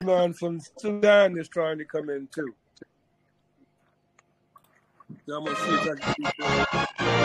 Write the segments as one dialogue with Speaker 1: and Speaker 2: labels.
Speaker 1: Suleiman from Sudan is trying to come in too. So I'm gonna see if I can do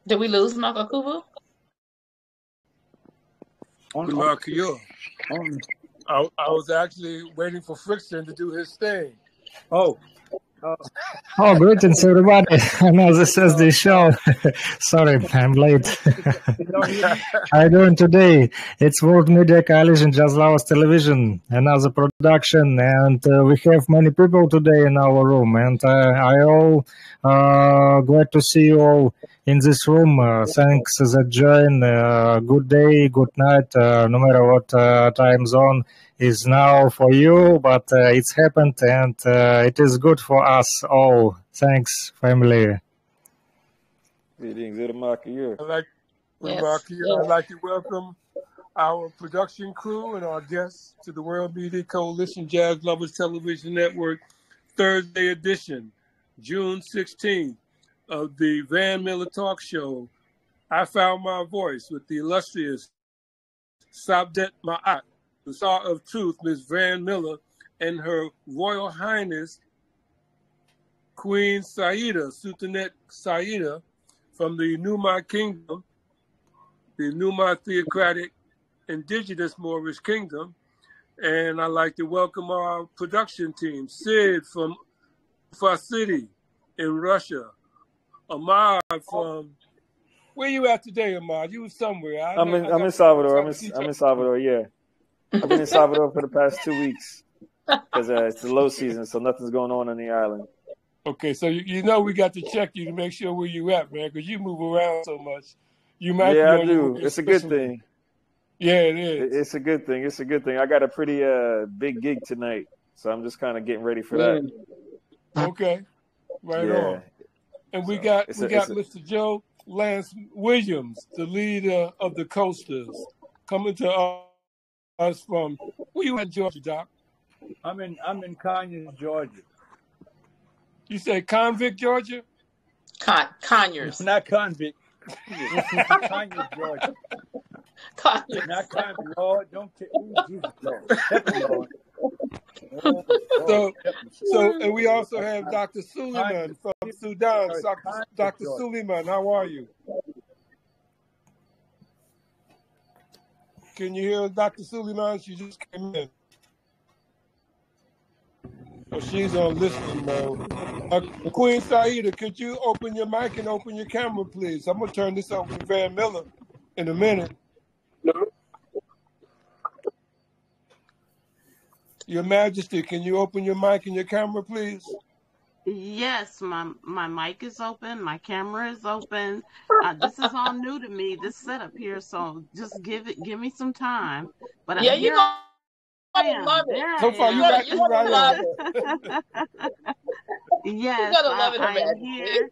Speaker 2: Did we lose Nakakubu?
Speaker 1: Marquio. I was actually waiting for Friction to do his thing.
Speaker 3: Oh,
Speaker 4: greetings everybody. I know this is the show. Sorry, I'm late. How are you doing today? It's World Media Coalition Jazz Lovers Television, another production, and we have many people today in our room, and I all glad to see you all in this room. Thanks that join. Good day, good night, no matter what time zone is now for you, but it's happened, and it is good for us all. Thanks, family.
Speaker 3: greetings, Marquio.
Speaker 1: I'd like to welcome our production crew and our guests to the World Media Coalition Jazz Lovers Television Network Thursday edition, June 16th, of the Van Miller Talk Show. I found my voice with the illustrious Sabdet Ma'at, the Star of Truth, Ms. Van Miller, and Her Royal Highness Queen Saida, Sultanate Saida, from the Numa Kingdom, the Numa Theocratic Indigenous Moorish Kingdom. And I'd like to welcome our production team, Sid from Ufa City in Russia, Ahmad from, where you at today, Ahmad? You was somewhere.
Speaker 3: I'm in Salvador. I'm in Salvador, yeah. I've been in Salvador for the past 2 weeks because it's the low season, so nothing's going on the island.
Speaker 1: Okay, so you know we got to check you to make sure where you at, man, because you move around so much. You might.
Speaker 3: Yeah, I do. It's a good thing.
Speaker 1: Yeah, it is.
Speaker 3: It's a good thing. It's a good thing. I got a pretty big gig tonight, so I'm just kind of getting ready for that.
Speaker 1: Okay, right on. And we got Mr. Joe Lance Williams, the leader of the Coasters, coming to us from, where you at, Georgia, Doc?
Speaker 5: I'm in Conyers, Georgia.
Speaker 1: You say Convict, Georgia?
Speaker 2: Conyers.
Speaker 5: Not Convict. Conyers, Georgia.
Speaker 2: Conyers.
Speaker 5: Not Convict. Lord, don't take Jesus, Lord. Help me, Lord.
Speaker 1: So, and we also have Dr. Suleiman from Sudan. Dr. Suleiman, how are you? Can you hear Dr. Suleiman? She just came in. Well, she's on listening mode. Queen Saida, could you open your mic and open your camera, please? I'm going to turn this over to Van Miller in a minute. Your Majesty, can you open your mic and your camera, please?
Speaker 6: Yes, my mic is open, my camera is open. This is all new to me, this setup here, so just give me some time. But
Speaker 2: yeah, you're gonna love it.
Speaker 1: So far, you're gonna love it.
Speaker 6: Yes,
Speaker 2: you're gonna love it,
Speaker 6: I am here.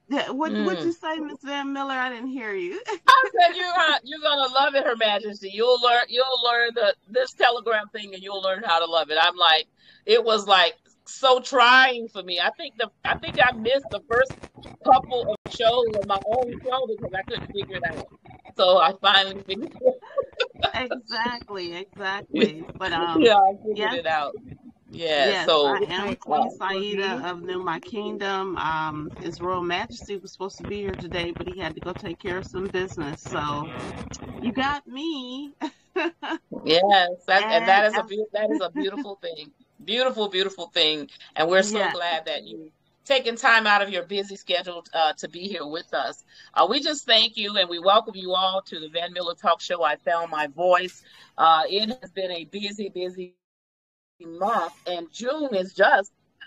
Speaker 6: Yeah, what'd you say, Miss Van Miller? I didn't hear you.
Speaker 2: I said you're gonna love it, Her Majesty. You'll learn this Telegram thing, and you'll learn how to love it. I'm like, it was like so trying for me. I think I missed the first couple of shows of my own show because I couldn't figure it out. So I finally figured it out.
Speaker 6: Exactly. But
Speaker 2: Yeah, I figured it out. Yeah,
Speaker 6: yes,
Speaker 2: so
Speaker 6: I am Queen Saida of Numa Kingdom. His Royal Majesty was supposed to be here today, but he had to go take care of some business. So you got me.
Speaker 2: yes, that is a beautiful thing. Beautiful thing. And we're so glad that you taking time out of your busy schedule to be here with us. We just thank you and we welcome you all to the Van Miller Talk Show. I Found My Voice. It has been a busy month, and June is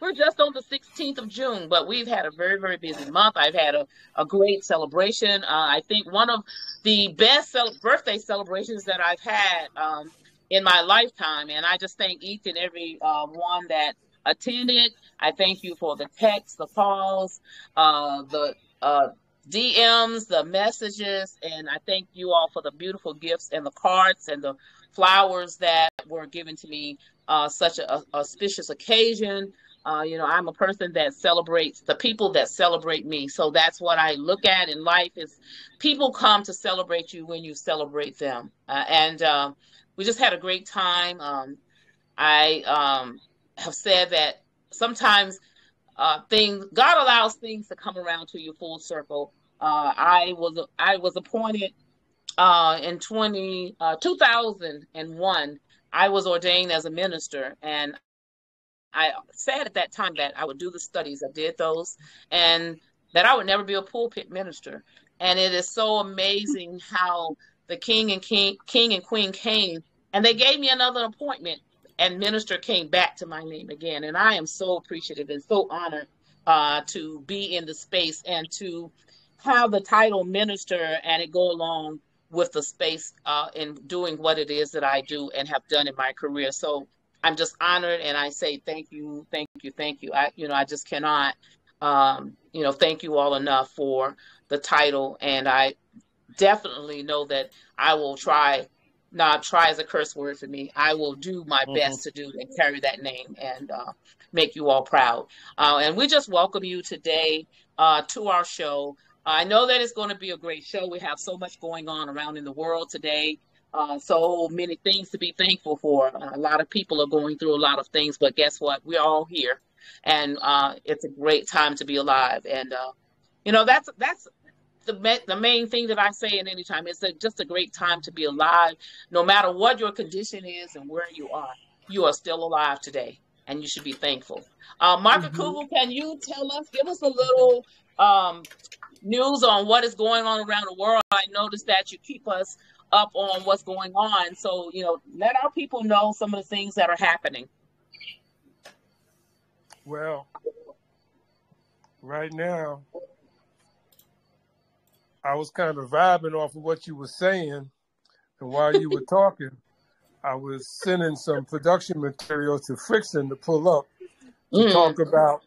Speaker 2: we're just on the 16th of June, but we've had a very busy month. I've had a great celebration. I think one of the best birthday celebrations that I've had in my lifetime, and I just thank each and every one that attended. I thank you for the texts, the calls, the DMs, the messages, and I thank you all for the beautiful gifts and the cards and the flowers that were given to me. Such an auspicious occasion. I'm a person that celebrates the people that celebrate me. So that's what I look at in life is people come to celebrate you when you celebrate them. And we just had a great time. I have said that sometimes God allows things to come around to you full circle. I was appointed in 2001. I was ordained as a minister, and I said at that time that I would do the studies. I did those, and that I would never be a pulpit minister. And it is so amazing how the king and queen came, and they gave me another appointment, and minister came back to my name again. And I am so appreciative and so honored to be in the space and to have the title minister and it go along with the space in doing what it is that I do and have done in my career. So I'm just honored, and I say thank you. I just cannot, thank you all enough for the title, and I definitely know that I will try. Not try is a curse word for me. I will do my best to do and carry that name and make you all proud. And we just welcome you today to our show. I know that it's going to be a great show. We have so much going on around in the world today. So many things to be thankful for. A lot of people are going through a lot of things, but guess what? We're all here, and it's a great time to be alive. And that's the main thing that I say at any time. It's just a great time to be alive. No matter what your condition is and where you are still alive today, and you should be thankful. Mark Akubu, can you give us a little news on what is going on around the world? I noticed that you keep us up on what's going on. So, let our people know some of the things that are happening.
Speaker 1: Well, right now, I was kind of vibing off of what you were saying. And while you were talking, I was sending some production material to Friction to pull up to talk about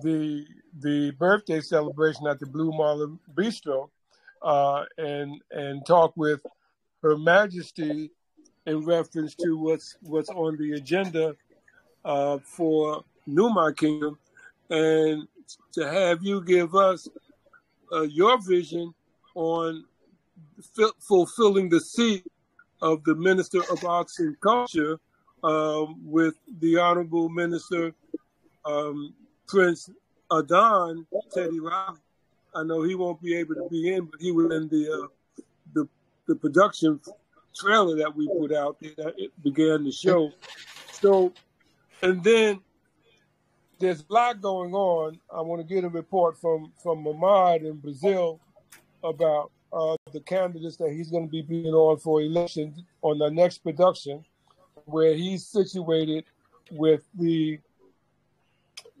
Speaker 1: the birthday celebration at the Blue Marlin Bistro and talk with Her Majesty in reference to what's on the agenda for Numa Kingdom, and to have you give us your vision on fulfilling the seat of the Minister of Arts and Culture with the Honorable Minister Prince Adon Teddy Rock. I know he won't be able to be in, but he was in the production trailer that we put out there that it began the show. So, and then there's a lot going on. I want to get a report from Mahmoud in Brazil about the candidates that he's going to be being on for election on the next production, where he's situated with the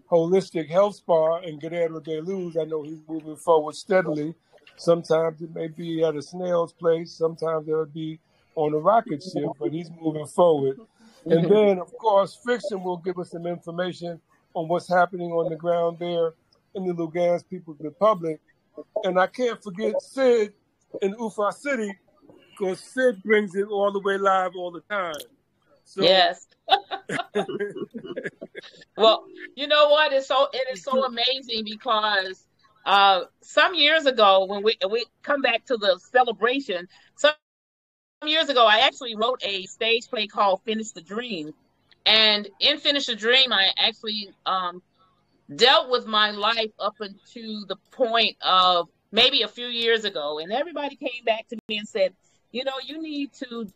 Speaker 1: Holistic Health Spa in Guerrero de Luz. I know he's moving forward steadily. Sometimes it may be at a snail's pace. Sometimes it'll be on a rocket ship, but he's moving forward. And then, of course, Friction will give us some information on what's happening on the ground there in the Lugansk People's Republic. And I can't forget Sid in Ufa City, because Sid brings it all the way live all the time. So,
Speaker 2: yes. Well, you know what? It is so amazing because some years ago when we come back to the celebration, some years ago I actually wrote a stage play called Finish the Dream. And in Finish the Dream, I actually dealt with my life up until the point of maybe a few years ago. And everybody came back to me and said, you know, you need to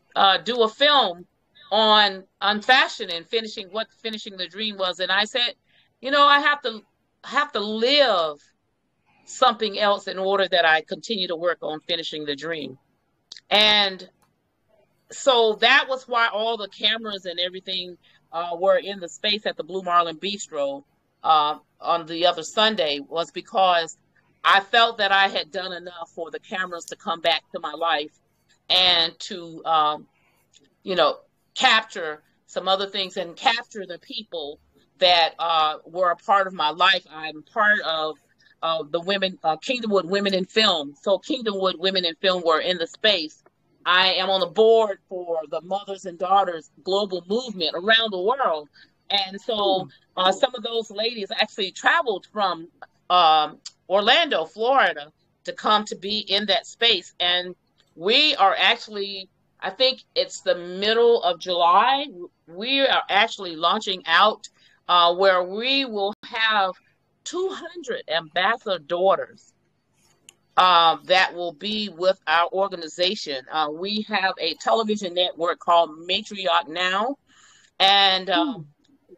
Speaker 2: do a film on fashion and finishing the dream was. And I said, you know, I have to live something else in order that I continue to work on finishing the dream. And so that was why all the cameras and everything were in the space at the Blue Marlin Bistro on the other Sunday, was because I felt that I had done enough for the cameras to come back to my life and to, you know, capture some other things and capture the people that were a part of my life. I'm part of the women, Kingdomwood Women in Film. So Kingdomwood Women in Film were in the space. I am on the board for the Mothers and Daughters Global Movement around the world. And so some of those ladies actually traveled from Orlando, Florida, to come to be in that space. And we are actually, I think it's the middle of July, we are actually launching out where we will have 200 ambassador daughters that will be with our organization. We have a television network called Matriarch Now, and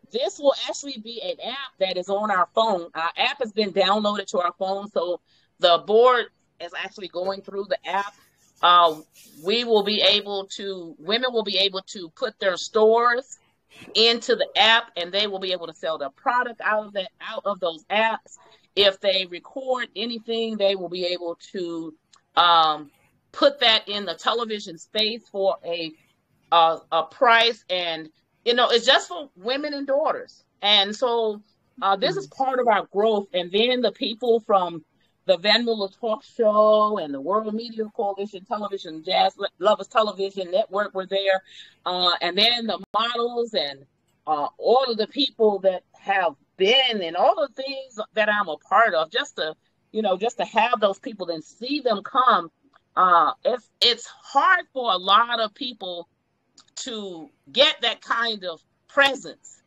Speaker 2: this will actually be an app that is on our phone. Our app has been downloaded to our phone, so the board is actually going through the app. Women will be able to put their stores into the app, and they will be able to sell their product out of those apps. If they record anything, they will be able to put that in the television space for a price. And you know, it's just for women and daughters. And so this is part of our growth. And then the people from the Van Muller Talk Show and the World Media Coalition Television, Jazz Lovers Television Network were there. And then the models and all of the people that have been and all the things that I'm a part of, just to have those people and see them come. It's hard for a lot of people to get that kind of presence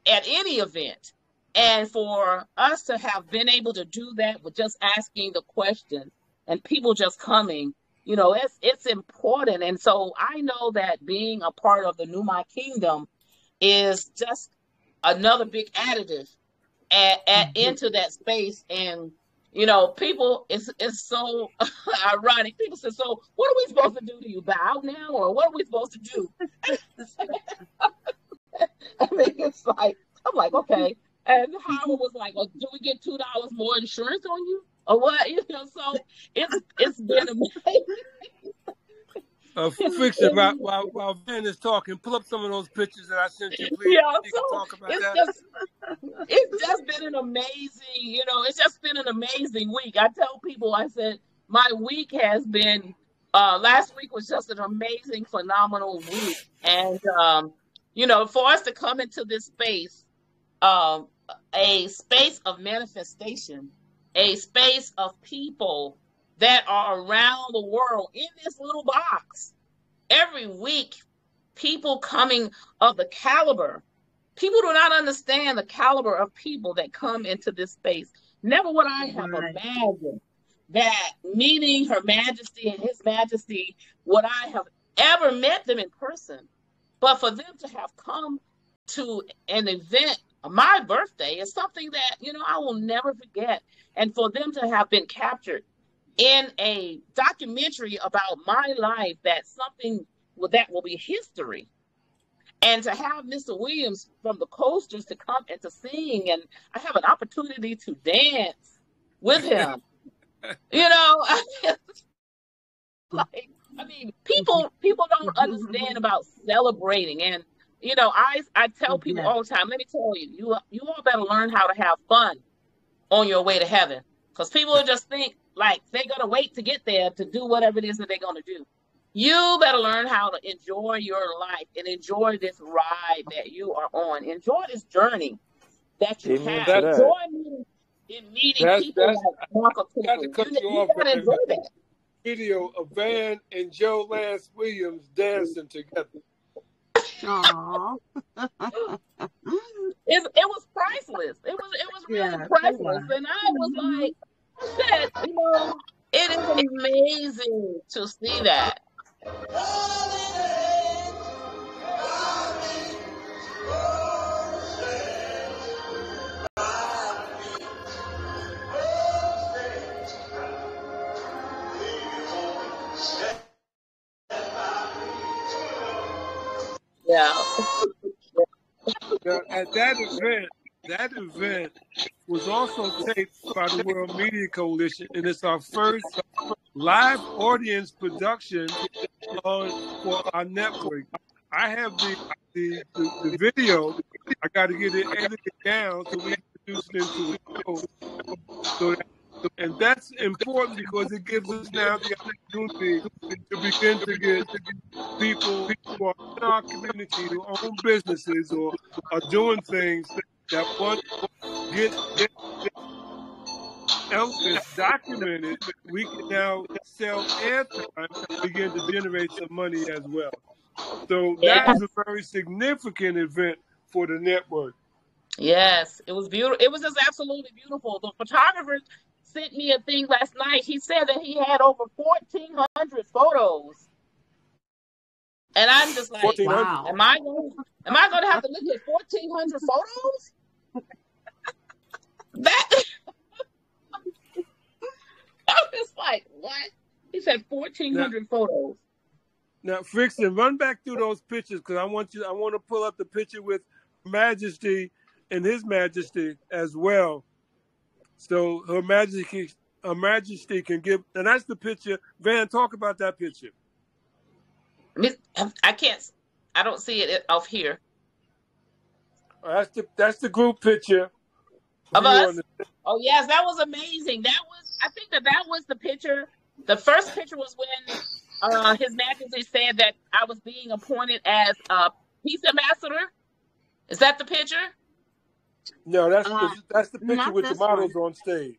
Speaker 2: at any event. And for us to have been able to do that with just asking the question and people just coming, you know, it's important. And so I know that being a part of the New My Kingdom is just another big additive into that space. And you know, people, it's so ironic. People say, so what are we supposed to do? Do you bow now? Or what are we supposed to do? I mean, it's like, I'm like, okay. And Howard was like, well, do we get $2 more insurance on you? Or what? You know, so it's been amazing.
Speaker 1: Fiction, while Ben is talking, pull up some of those pictures that I sent you, please.
Speaker 2: Yeah,
Speaker 1: you can talk about that.
Speaker 2: It's just been an amazing, you know, it's just been an amazing week. I tell people, I said, my week has been, last week was just an amazing, phenomenal week. And, you know, for us to come into this space, a space of manifestation, a space of people that are around the world in this little box. Every week, people coming of the caliber. People do not understand the caliber of people that come into this space. Never would I have imagined that meeting Her Majesty and His Majesty would I have ever met them in person. But for them to have come to an event, my birthday, is something that, you know, I will never forget. And for them to have been captured in a documentary about my life, that's something that will be history. And to have Mr. Williams from the Coasters to come and to sing, and I have an opportunity to dance with him. You know, like, I mean, people don't understand about celebrating. And, you know, I tell people all the time, let me tell you, you all better learn how to have fun on your way to heaven. Because people just think like they're going to wait to get there to do whatever it is that they're going to do. You better learn how to enjoy your life and enjoy this ride that you are on. Enjoy this journey that you
Speaker 3: Amen
Speaker 2: have.
Speaker 3: to that.
Speaker 2: Enjoy meeting people like Marco
Speaker 1: got to
Speaker 2: Cooper.
Speaker 1: cut you
Speaker 2: You
Speaker 1: off.
Speaker 2: gotta enjoy that.
Speaker 1: Video of Van and Joe Lance Williams dancing together.
Speaker 6: Aww.
Speaker 2: It was priceless. It was really priceless. And I was like, I said, it is amazing to see that. Yeah.
Speaker 1: Now, at that event was also taped by the World Media Coalition, and it's our first live audience production for our network. I have the video. I got to get it edited down so we can produce it into the show. And that's important because it gives us now the opportunity to begin to get people who are in our community who own businesses or are doing things that want to get elements documented. We can now sell airtime and begin to generate some money as well. So that is a very significant event for the network.
Speaker 2: Yes, it was beautiful. It was just absolutely beautiful. The photographer sent me a thing last night. He said that he had over 1,400 photos. And I'm just like, wow. Am I going to have to look at 1,400 photos? That I was like, what? He said 1,400 photos.
Speaker 1: Now, Frickson, run back through those pictures because I want to pull up the picture with Her Majesty and His Majesty as well. So Her Majesty can give, and that's the picture. Van, talk about that picture.
Speaker 2: I don't see it off here.
Speaker 1: That's the group picture
Speaker 2: of us. Oh yes, that was amazing. I think that was the picture. The first picture was when His Majesty said that I was being appointed as a peace ambassador. Is that the picture?
Speaker 1: No, that's the picture with the models on stage.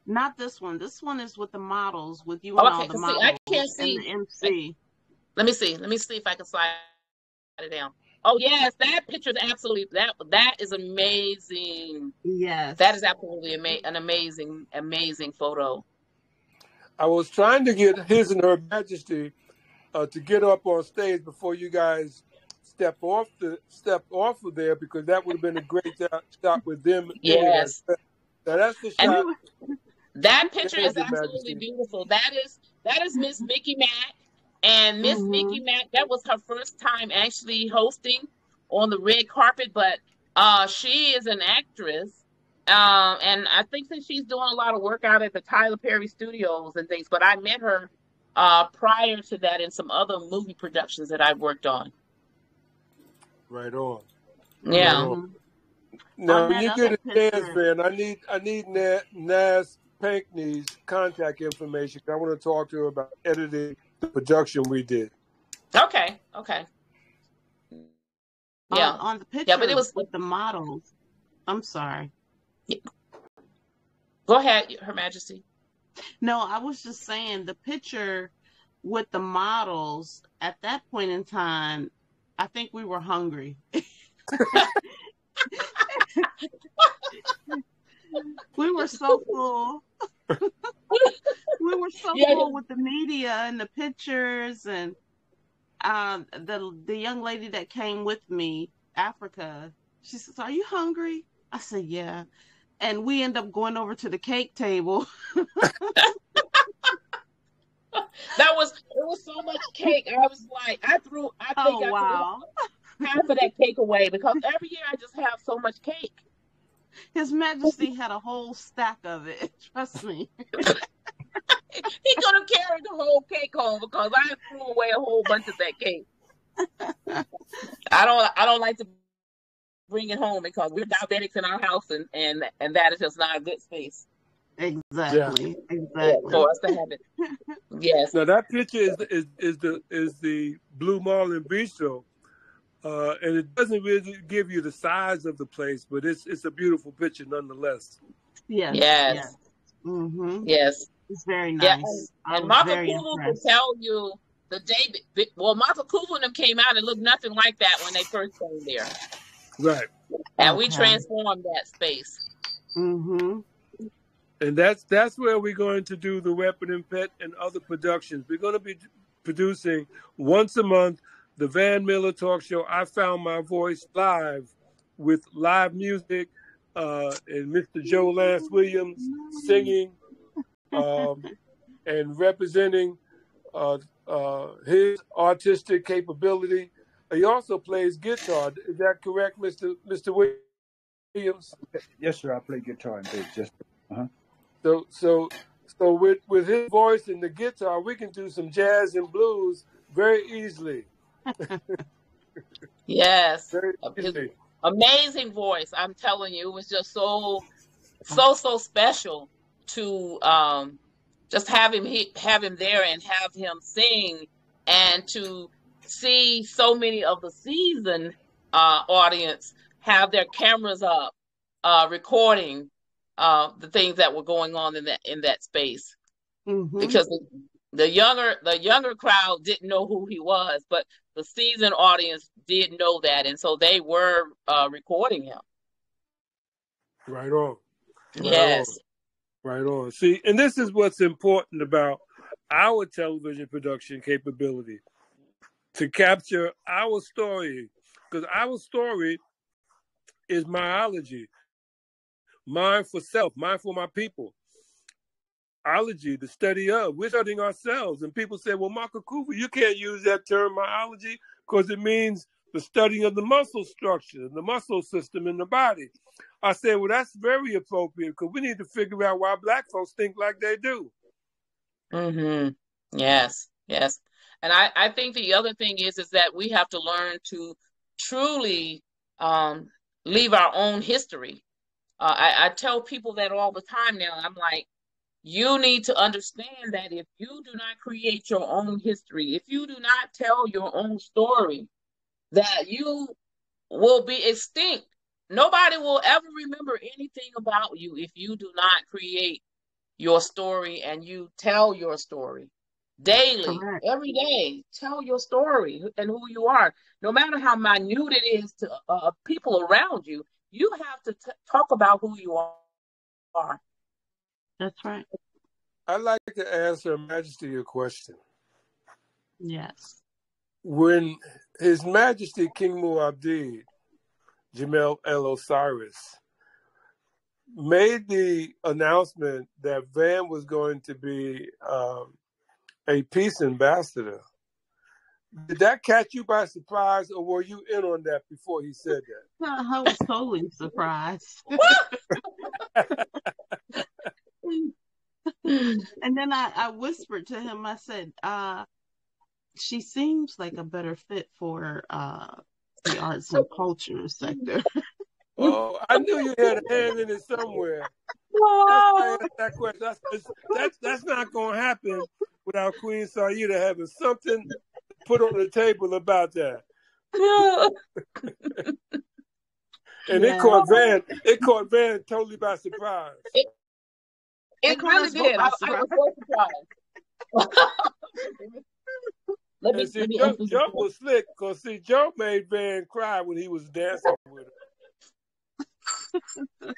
Speaker 6: Not this one. This one is with the models, with you and all the models.
Speaker 2: I can't see.
Speaker 6: And the MC.
Speaker 2: Let me see. Let me see if I can slide it down. Oh yes, that picture is absolutely that is amazing.
Speaker 6: Yes,
Speaker 2: that is absolutely an amazing photo.
Speaker 1: I was trying to get His and Her Majesty to get up on stage before you guys step off of there because that would have been a great shot with them.
Speaker 2: Yes,
Speaker 1: now that's the shot.
Speaker 2: That picture is absolutely beautiful. That is Miss Mickey Mack. And Miss Mickey Mack, that was her first time actually hosting on the red carpet, but she is an actress. And I think that she's doing a lot of work out at the Tyler Perry Studios and things, but I met her prior to that in some other movie productions that I've worked on.
Speaker 1: Right on.
Speaker 2: Yeah.
Speaker 1: Right on. Now, when you get a chance, man, I need Naz Pinkney's contact information. I want to talk to her about editing the production we did.
Speaker 2: Okay. Yeah.
Speaker 6: On the picture but it was with the models. I'm sorry.
Speaker 2: Yeah. Go ahead, Her Majesty.
Speaker 6: No, I was just saying the picture with the models at that point in time, I think we were hungry. We were so full. We were so full with the media and the pictures and the young lady that came with me, Africa, she says, "Are you hungry?" I said, "Yeah." And we end up going over to the cake table.
Speaker 2: It was so much cake. I was like, I threw half of that cake away because every year I just have so much cake.
Speaker 6: His Majesty had a whole stack of it. Trust me.
Speaker 2: He could have carried the whole cake home because I threw away a whole bunch of that cake. I don't like to bring it home because we're diabetics in our house and that is just not a good space.
Speaker 6: Exactly.
Speaker 2: Yeah,
Speaker 6: Exactly.
Speaker 2: for us to have it. Yes.
Speaker 1: Now that picture is the Blue Marlin Bistro, and it doesn't really give you the size of the place, but it's a beautiful picture nonetheless.
Speaker 6: Yes.
Speaker 2: Yes.
Speaker 6: Yes. Mm-hmm.
Speaker 2: Yes.
Speaker 6: It's very
Speaker 2: Yeah.
Speaker 6: nice. I
Speaker 2: And
Speaker 6: was
Speaker 2: Martha
Speaker 6: very
Speaker 2: Kulu could
Speaker 6: impressed.
Speaker 2: tell you the day. Well, Martha Kulu and them came out and looked nothing like that when they first came there.
Speaker 1: Right.
Speaker 2: And we
Speaker 6: Okay.
Speaker 2: transformed that space.
Speaker 6: Mm-hmm.
Speaker 1: And that's where we're going to do the Weapon and Pet and other productions. We're going to be producing once a month the Van Miller Talk Show, I Found My Voice, live with live music and Mr. Joe Lance Williams singing and representing his artistic capability. He also plays guitar. Is that correct, Mr. Williams?
Speaker 5: Yes, sir. I play guitar and bass. Yes, sir.
Speaker 1: So with his voice and the guitar, we can do some jazz and blues very easily.
Speaker 2: Yes.
Speaker 1: Very
Speaker 2: His
Speaker 1: easily.
Speaker 2: amazing voice. I'm telling you, it was just so special to just have him there and have him sing, and to see so many of the seasoned audience have their cameras up, recording the things that were going on in that space.
Speaker 6: Mm-hmm.
Speaker 2: Because the younger crowd didn't know who he was, but the seasoned audience did know that, and so they were recording him.
Speaker 1: Right on.
Speaker 2: Yes.
Speaker 1: Right on. See, and this is what's important about our television production capability, to capture our story, because our story is myology. Mind for self, mind for my people. Ology, the study of. We're studying ourselves. And people say, well, Martha Kulu, you can't use that term myology because it means the studying of the muscle structure, the muscle system in the body. I said, well, that's very appropriate because we need to figure out why Black folks think like they do.
Speaker 2: Mm-hmm. Yes, yes. And I think the other thing is that we have to learn to truly leave our own history. I tell people that all the time now. I'm like, you need to understand that if you do not create your own history, if you do not tell your own story, that you will be extinct. Nobody will ever remember anything about you if you do not create your story and you tell your story daily.
Speaker 6: Correct.
Speaker 2: Every day. Tell your story and who you are. No matter how minute it is to people around you, you have to talk about who you are.
Speaker 6: That's right.
Speaker 1: I'd like to ask Her Majesty a question.
Speaker 6: Yes.
Speaker 1: When His Majesty King Muad'Dib, Jamel El Osiris, made the announcement that Van was going to be a peace ambassador, did that catch you by surprise, or were you in on that before he said that?
Speaker 6: I was totally surprised. And then I whispered to him, I said, she seems like a better fit for the arts and culture sector.
Speaker 1: Oh, I knew you had a hand in it somewhere. That's why I asked that question. That's not going to happen without Queen Saida having something put on the table about that. And
Speaker 6: Yeah.
Speaker 1: it caught Van totally by surprise.
Speaker 2: It really did. I was so surprised. Let me
Speaker 1: Joe was slick because Joe made Van cry when he was dancing with her.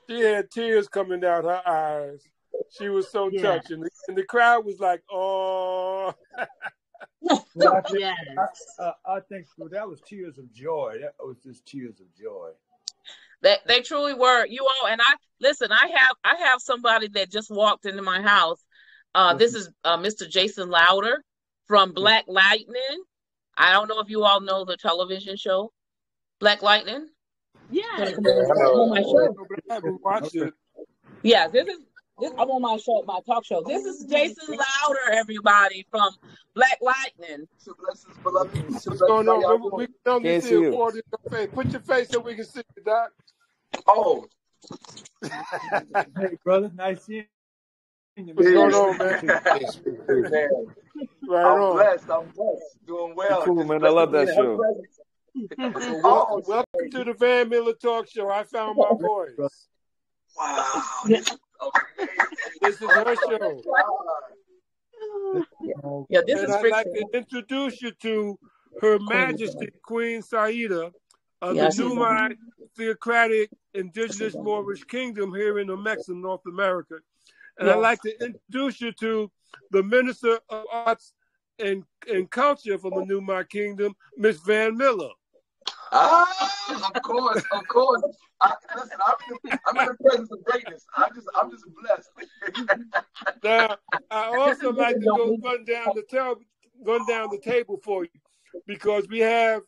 Speaker 1: She had tears coming down her eyes. She was so touched, and the crowd was like, "Oh."
Speaker 5: Well,
Speaker 6: Yes.
Speaker 5: I think that was tears of joy. That was just tears of joy.
Speaker 2: They truly were. You all, and I have somebody that just walked into my house. This is Mr. Jason Louder from Black Lightning. I don't know if you all know the television show Black Lightning.
Speaker 6: Yes.
Speaker 2: I'm on my show.
Speaker 1: I haven't watched it.
Speaker 2: Yeah, this I'm on my show, my talk show. This is Jason Louder, everybody, from Black Lightning.
Speaker 1: What's going on? We can only see a quarter of your face. Put your face so we can see you, Doc.
Speaker 7: Oh,
Speaker 5: Hey, brother, nice seeing you.
Speaker 1: What's going on, man? Right
Speaker 7: I'm blessed. Doing well.
Speaker 3: You're cool, man. I love that show.
Speaker 1: Well, welcome to the Van Miller Talk Show. I found my voice.
Speaker 7: Wow.
Speaker 1: This is her show.
Speaker 2: Yeah, this
Speaker 1: and
Speaker 2: is
Speaker 1: I'd like to introduce you to Her Majesty Queen Saida of the Numai Theocratic Indigenous Moorish Kingdom here in Mexico, North America. And I'd like to introduce you to the Minister of Arts and Culture from the Numai Kingdom, Miss Van Miller.
Speaker 7: Of course. Listen, I'm in the presence of greatness. I'm just blessed.
Speaker 1: Now, I also like to go run down the table for you, because we have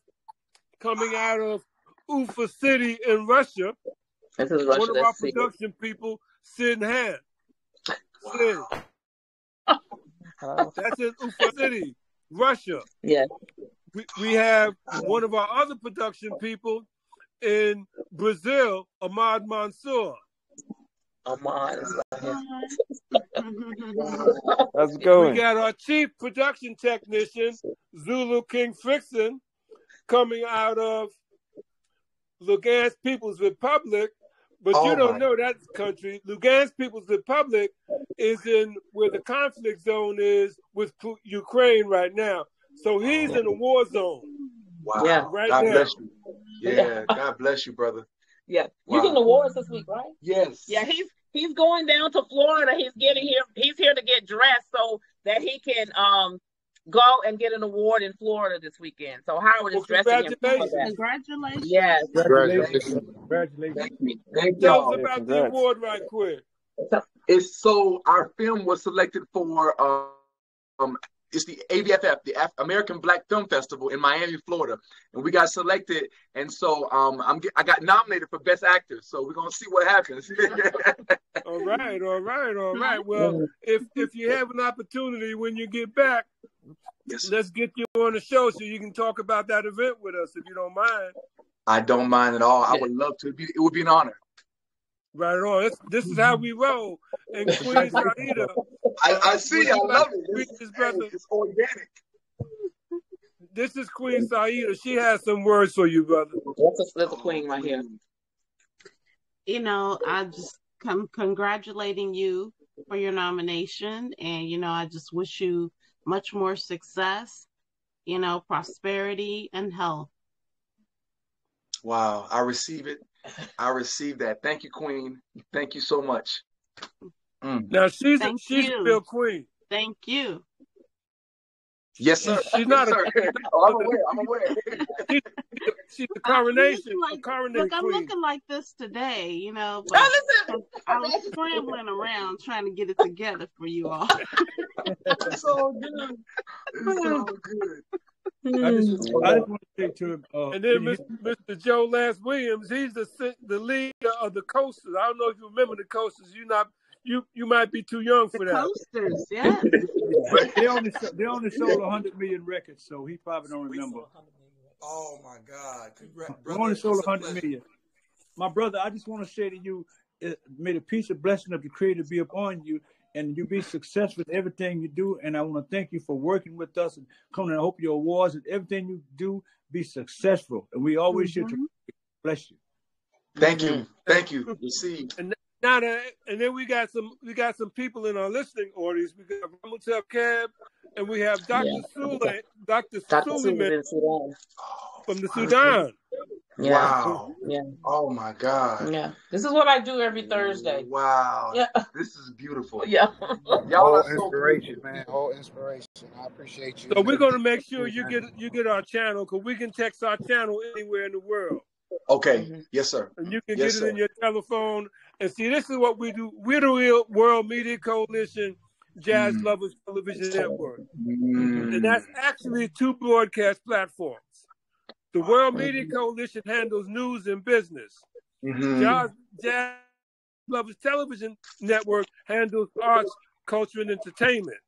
Speaker 1: coming out of Ufa City in Russia,
Speaker 2: this is Russia,
Speaker 1: one of our production people, Sid Han. Sid. That's in Ufa City, Russia.
Speaker 2: Yeah.
Speaker 1: We have one of our other production people in Brazil, Ahmad Mansour.
Speaker 2: Ahmad is right here.
Speaker 3: How's it going?
Speaker 1: We got our chief production technician, Zulu King Frickson, coming out of Lugansk People's Republic. But you don't know that country. Lugansk People's Republic is in where the conflict zone is with Ukraine right now. So he's in a war zone.
Speaker 7: Wow.
Speaker 2: Yeah.
Speaker 1: Right
Speaker 7: God
Speaker 1: now.
Speaker 7: bless you. Yeah, God bless you, brother.
Speaker 2: Yeah.
Speaker 7: Wow.
Speaker 2: You're getting awards this week, right?
Speaker 7: Yes.
Speaker 2: Yeah, he's going down to Florida. He's here to get dressed so that he can go and get an award in Florida this weekend. So Howard is dressing him for that.
Speaker 6: Congratulations.
Speaker 2: Yes.
Speaker 5: Congratulations.
Speaker 7: Thank
Speaker 1: Tell
Speaker 7: y'all.
Speaker 1: us about the award right quick.
Speaker 7: It's so our film was selected for it's the ABFF, the American Black Film Festival in Miami, Florida, and we got selected. And so I got nominated for Best Actor. So we're gonna see what happens.
Speaker 1: All right. Well, if you have an opportunity when you get back,
Speaker 7: Yes.
Speaker 1: let's get you on the show so you can talk about that event with us, if you don't mind.
Speaker 7: I don't mind at all. I would love to. It would be an honor.
Speaker 1: Right on. This is how we roll. And Queen Saida.
Speaker 7: I see. I love it. It's organic.
Speaker 1: This is Queen Saida. She has some words for you, brother.
Speaker 2: That's a queen right here.
Speaker 6: You know, I just come congratulating you for your nomination. And, I just wish you much more success, prosperity and health.
Speaker 7: Wow. I receive it. I received that. Thank you, Queen. Thank you so much.
Speaker 1: Now she's still Queen.
Speaker 6: Thank you.
Speaker 7: Yes, sir.
Speaker 1: She's not
Speaker 7: I'm aware.
Speaker 1: She's the coronation.
Speaker 6: Look, I'm looking like this today, but I was scrambling around trying to get it together for you all.
Speaker 7: It's so good. It's so good.
Speaker 5: I just want to say to him.
Speaker 1: And then Mr. Joe Lance Williams, he's the leader of the Coasters. I don't know if you remember the Coasters. You might be too young for that.
Speaker 6: Coasters, yeah.
Speaker 5: They only sold 100 million records, so he probably don't remember.
Speaker 8: Oh my God!
Speaker 5: They only sold 100 million. My brother, I just want to say to you, may the peace and blessing of the Creator be upon you, and you be successful in everything you do. And I want to thank you for working with us and coming and hope your awards and everything you do be successful. And we always here to bless you.
Speaker 7: Thank you. Thank you. Receive.
Speaker 1: And then we got some people in our listening audience. We got Ramutep Cab, and we have Dr. Suleiman, Dr. Suleiman from the Sudan.
Speaker 2: Yeah.
Speaker 7: Wow.
Speaker 2: Yeah.
Speaker 7: Oh my God.
Speaker 2: Yeah. This is what I do every Thursday.
Speaker 7: Wow.
Speaker 2: Yeah.
Speaker 7: This is beautiful.
Speaker 2: Yeah.
Speaker 7: Y'all
Speaker 8: are inspiration, man. Whole inspiration. I appreciate you.
Speaker 1: So we're gonna make sure you get our channel, because we can text our channel anywhere in the world.
Speaker 7: Okay. Yes, sir.
Speaker 1: And you can get it in your telephone. And see, this is what we do. We're the Real World Media Coalition Jazz Lovers Television Network. And that's actually 2 broadcast platforms. The World Media Coalition handles news and business. Jazz Lovers Television Network handles arts, culture, and entertainment.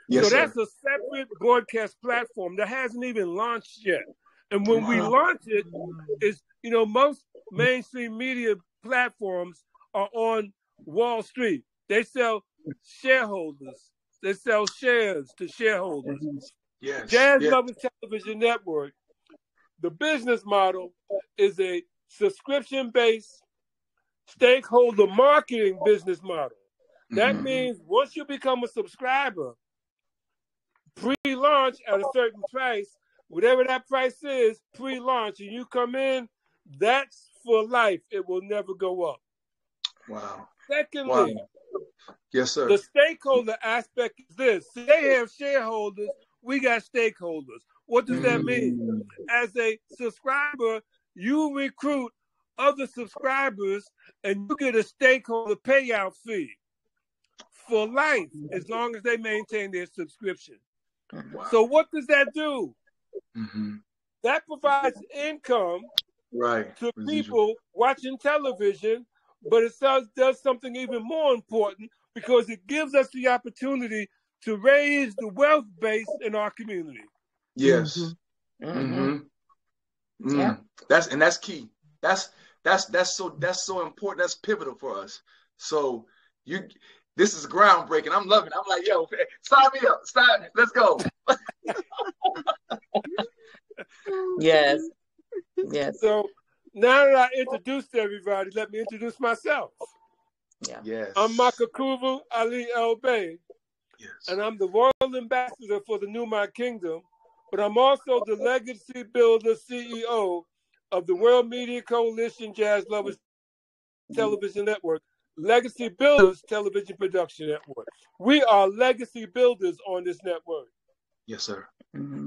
Speaker 7: Yes,
Speaker 1: so that's a separate broadcast platform that hasn't even launched yet. And when we launch it, most mainstream media platforms are on Wall Street. They sell shareholders. They sell shares to shareholders.
Speaker 7: Yes.
Speaker 1: Jazz Lovers Television Network, the business model is a subscription-based stakeholder marketing business model. That means once you become a subscriber, pre-launch at a certain price, whatever that price is, pre-launch, and you come in, that's for life. It will never go up.
Speaker 7: Wow.
Speaker 1: Secondly,
Speaker 7: yes, sir.
Speaker 1: The stakeholder aspect is this. They have shareholders, we got stakeholders. What does that mean? As a subscriber, you recruit other subscribers and you get a stakeholder payout fee for life as long as they maintain their subscription. Wow. So what does that do? That provides income to people watching television, but it does something even more important because it gives us the opportunity to raise the wealth base in our community.
Speaker 7: Yes.
Speaker 2: Yeah.
Speaker 7: That's key. That's so important. That's pivotal for us. So this is groundbreaking. I'm loving it. I'm like, yo, sign me up. Let's go.
Speaker 2: Yes.
Speaker 1: So now that I introduced everybody, let me introduce myself.
Speaker 2: Yeah.
Speaker 7: Yes.
Speaker 1: I'm Makakuvu Ali El Bey, and I'm the Royal Ambassador for the Newmont Kingdom, but I'm also the Legacy Builder CEO of the World Media Coalition Jazz Lovers Television Network, Legacy Builders Television Production Network. We are legacy builders on this network.
Speaker 7: Yes, sir.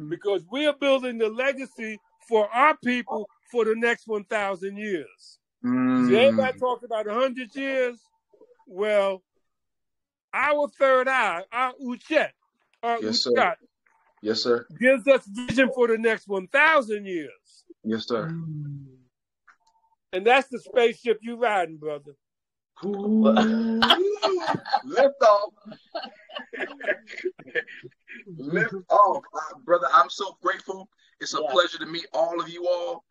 Speaker 1: Because we are building the legacy for our people for the next 1,000 years. See, everybody talks about 100 years. Well, our third eye, our Uchet, our Uchat,
Speaker 7: yes, sir,
Speaker 1: gives us vision for the next 1,000 years.
Speaker 7: Yes, sir.
Speaker 1: And that's the spaceship you riding, brother.
Speaker 7: Lift off. Lift off, brother. I'm so grateful. It's a pleasure to meet all of you all.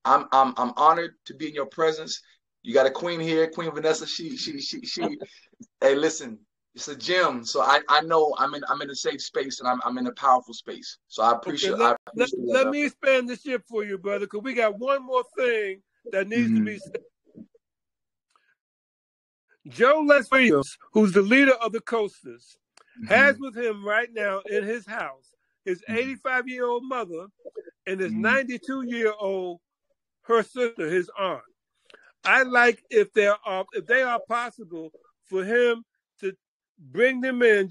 Speaker 7: I'm honored to be in your presence. You got a queen here, Queen Vanessa. She. Hey, listen, it's a gem. So I know I'm in a safe space and I'm in a powerful space. So I appreciate.
Speaker 1: Let me expand the ship for you, brother, because we got one more thing that needs to be said. Joe Les Williams, who's the leader of the Coasters, has with him right now in his house his 85-year-old mother and his 92-year-old her sister, his aunt. I like if they are possible for him to bring them in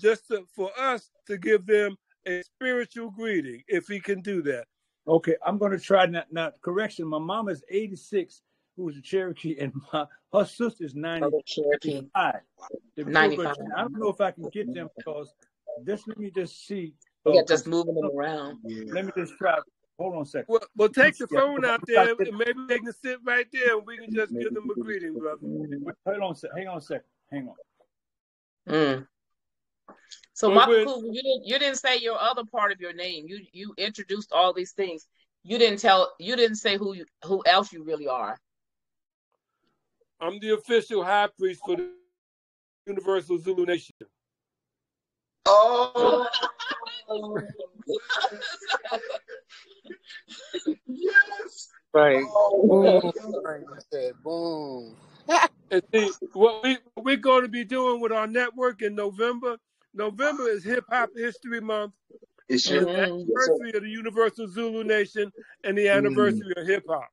Speaker 1: for us to give them a spiritual greeting, if he can do that.
Speaker 5: Okay, I'm going to try now. Correction, my mom is 86, who's a Cherokee, and her sister's 95.
Speaker 2: 95.
Speaker 5: I don't know if I can get them because let me just see.
Speaker 2: Just moving them around.
Speaker 5: Let me just try. Hold on a second.
Speaker 1: Well, take the phone out there, and maybe they can sit right there, and we can just give them a greeting, brother.
Speaker 5: Hang on a second. Hang on.
Speaker 2: So, Makakuvu, you didn't say your other part of your name. You introduced all these things. You didn't say who else you really are.
Speaker 1: I'm the official high priest for the Universal Zulu Nation.
Speaker 7: Oh. Yes.
Speaker 8: Right.
Speaker 7: Oh.
Speaker 8: Boom.
Speaker 1: And see, what we're going to be doing with our network in November. November is Hip Hop History Month.
Speaker 7: It's
Speaker 1: the anniversary of the Universal Zulu Nation and the anniversary of hip hop.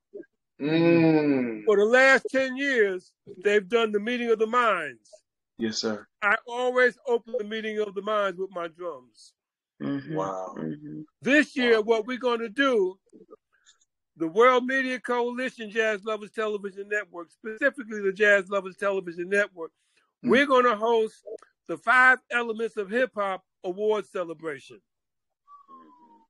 Speaker 1: For the last 10 years, they've done the Meeting of the Minds.
Speaker 7: Yes, sir.
Speaker 1: I always open the Meeting of the Minds with my drums.
Speaker 7: Wow.
Speaker 1: This year, what we're going to do, the World Media Coalition Jazz Lovers Television Network, specifically the Jazz Lovers Television Network, we're going to host the 5 Elements of Hip Hop Award Celebration.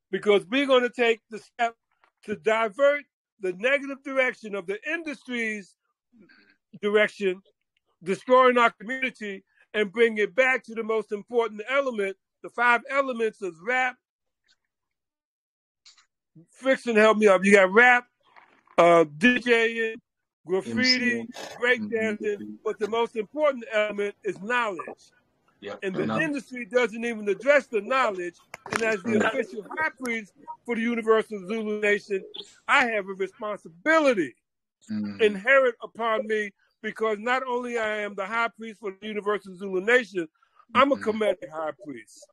Speaker 1: Because we're going to take the step to divert the negative direction of the industry's direction, destroying our community, and bring it back to the most important element, the 5 elements of rap. Friction, help me up. You got rap, DJing, graffiti, breakdancing, but the most important element is knowledge.
Speaker 7: Yep.
Speaker 1: And the industry doesn't even address the knowledge. And as the official high priest for the Universal Zulu Nation, I have a responsibility inherent upon me, because not only I am the high priest for the Universal Zulu Nation, I'm a Kemetic high priest.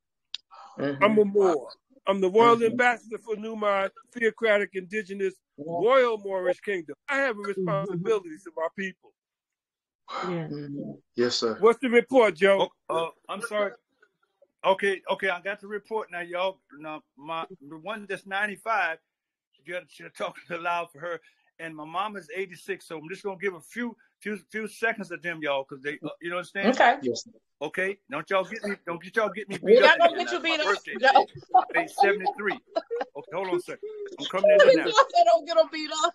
Speaker 1: I'm a Moor. I'm the royal ambassador for Numai Theocratic Indigenous Royal Moorish Kingdom. I have a responsibility to my people.
Speaker 7: Yes, sir.
Speaker 1: What's the report, Joe?
Speaker 5: I'm sorry. Okay, I got the report now, y'all. Now, the one that's 95, you should talk loud for her. And my mom is 86, so I'm just gonna give a few seconds of them, y'all, because they, you know what I'm saying?
Speaker 2: Okay.
Speaker 7: Yes.
Speaker 5: Okay. Don't y'all get me beat
Speaker 2: We're
Speaker 5: up.
Speaker 2: not gonna get you beat up.
Speaker 5: No. Age 73. Okay, hold on a second. I'm coming in now.
Speaker 2: Don't get them beat up.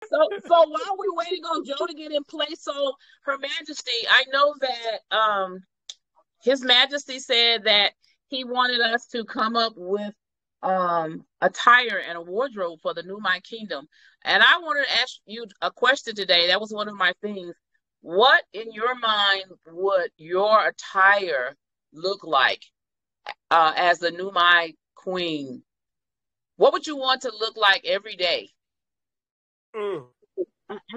Speaker 2: So while we're waiting on Joe to get in place, so Her Majesty, I know that His Majesty said that he wanted us to come up with attire and a wardrobe for the Numai Kingdom. And I wanted to ask you a question today. That was one of my things. What in your mind would your attire look like as the Numai Queen? What would you want to look like every day?
Speaker 6: An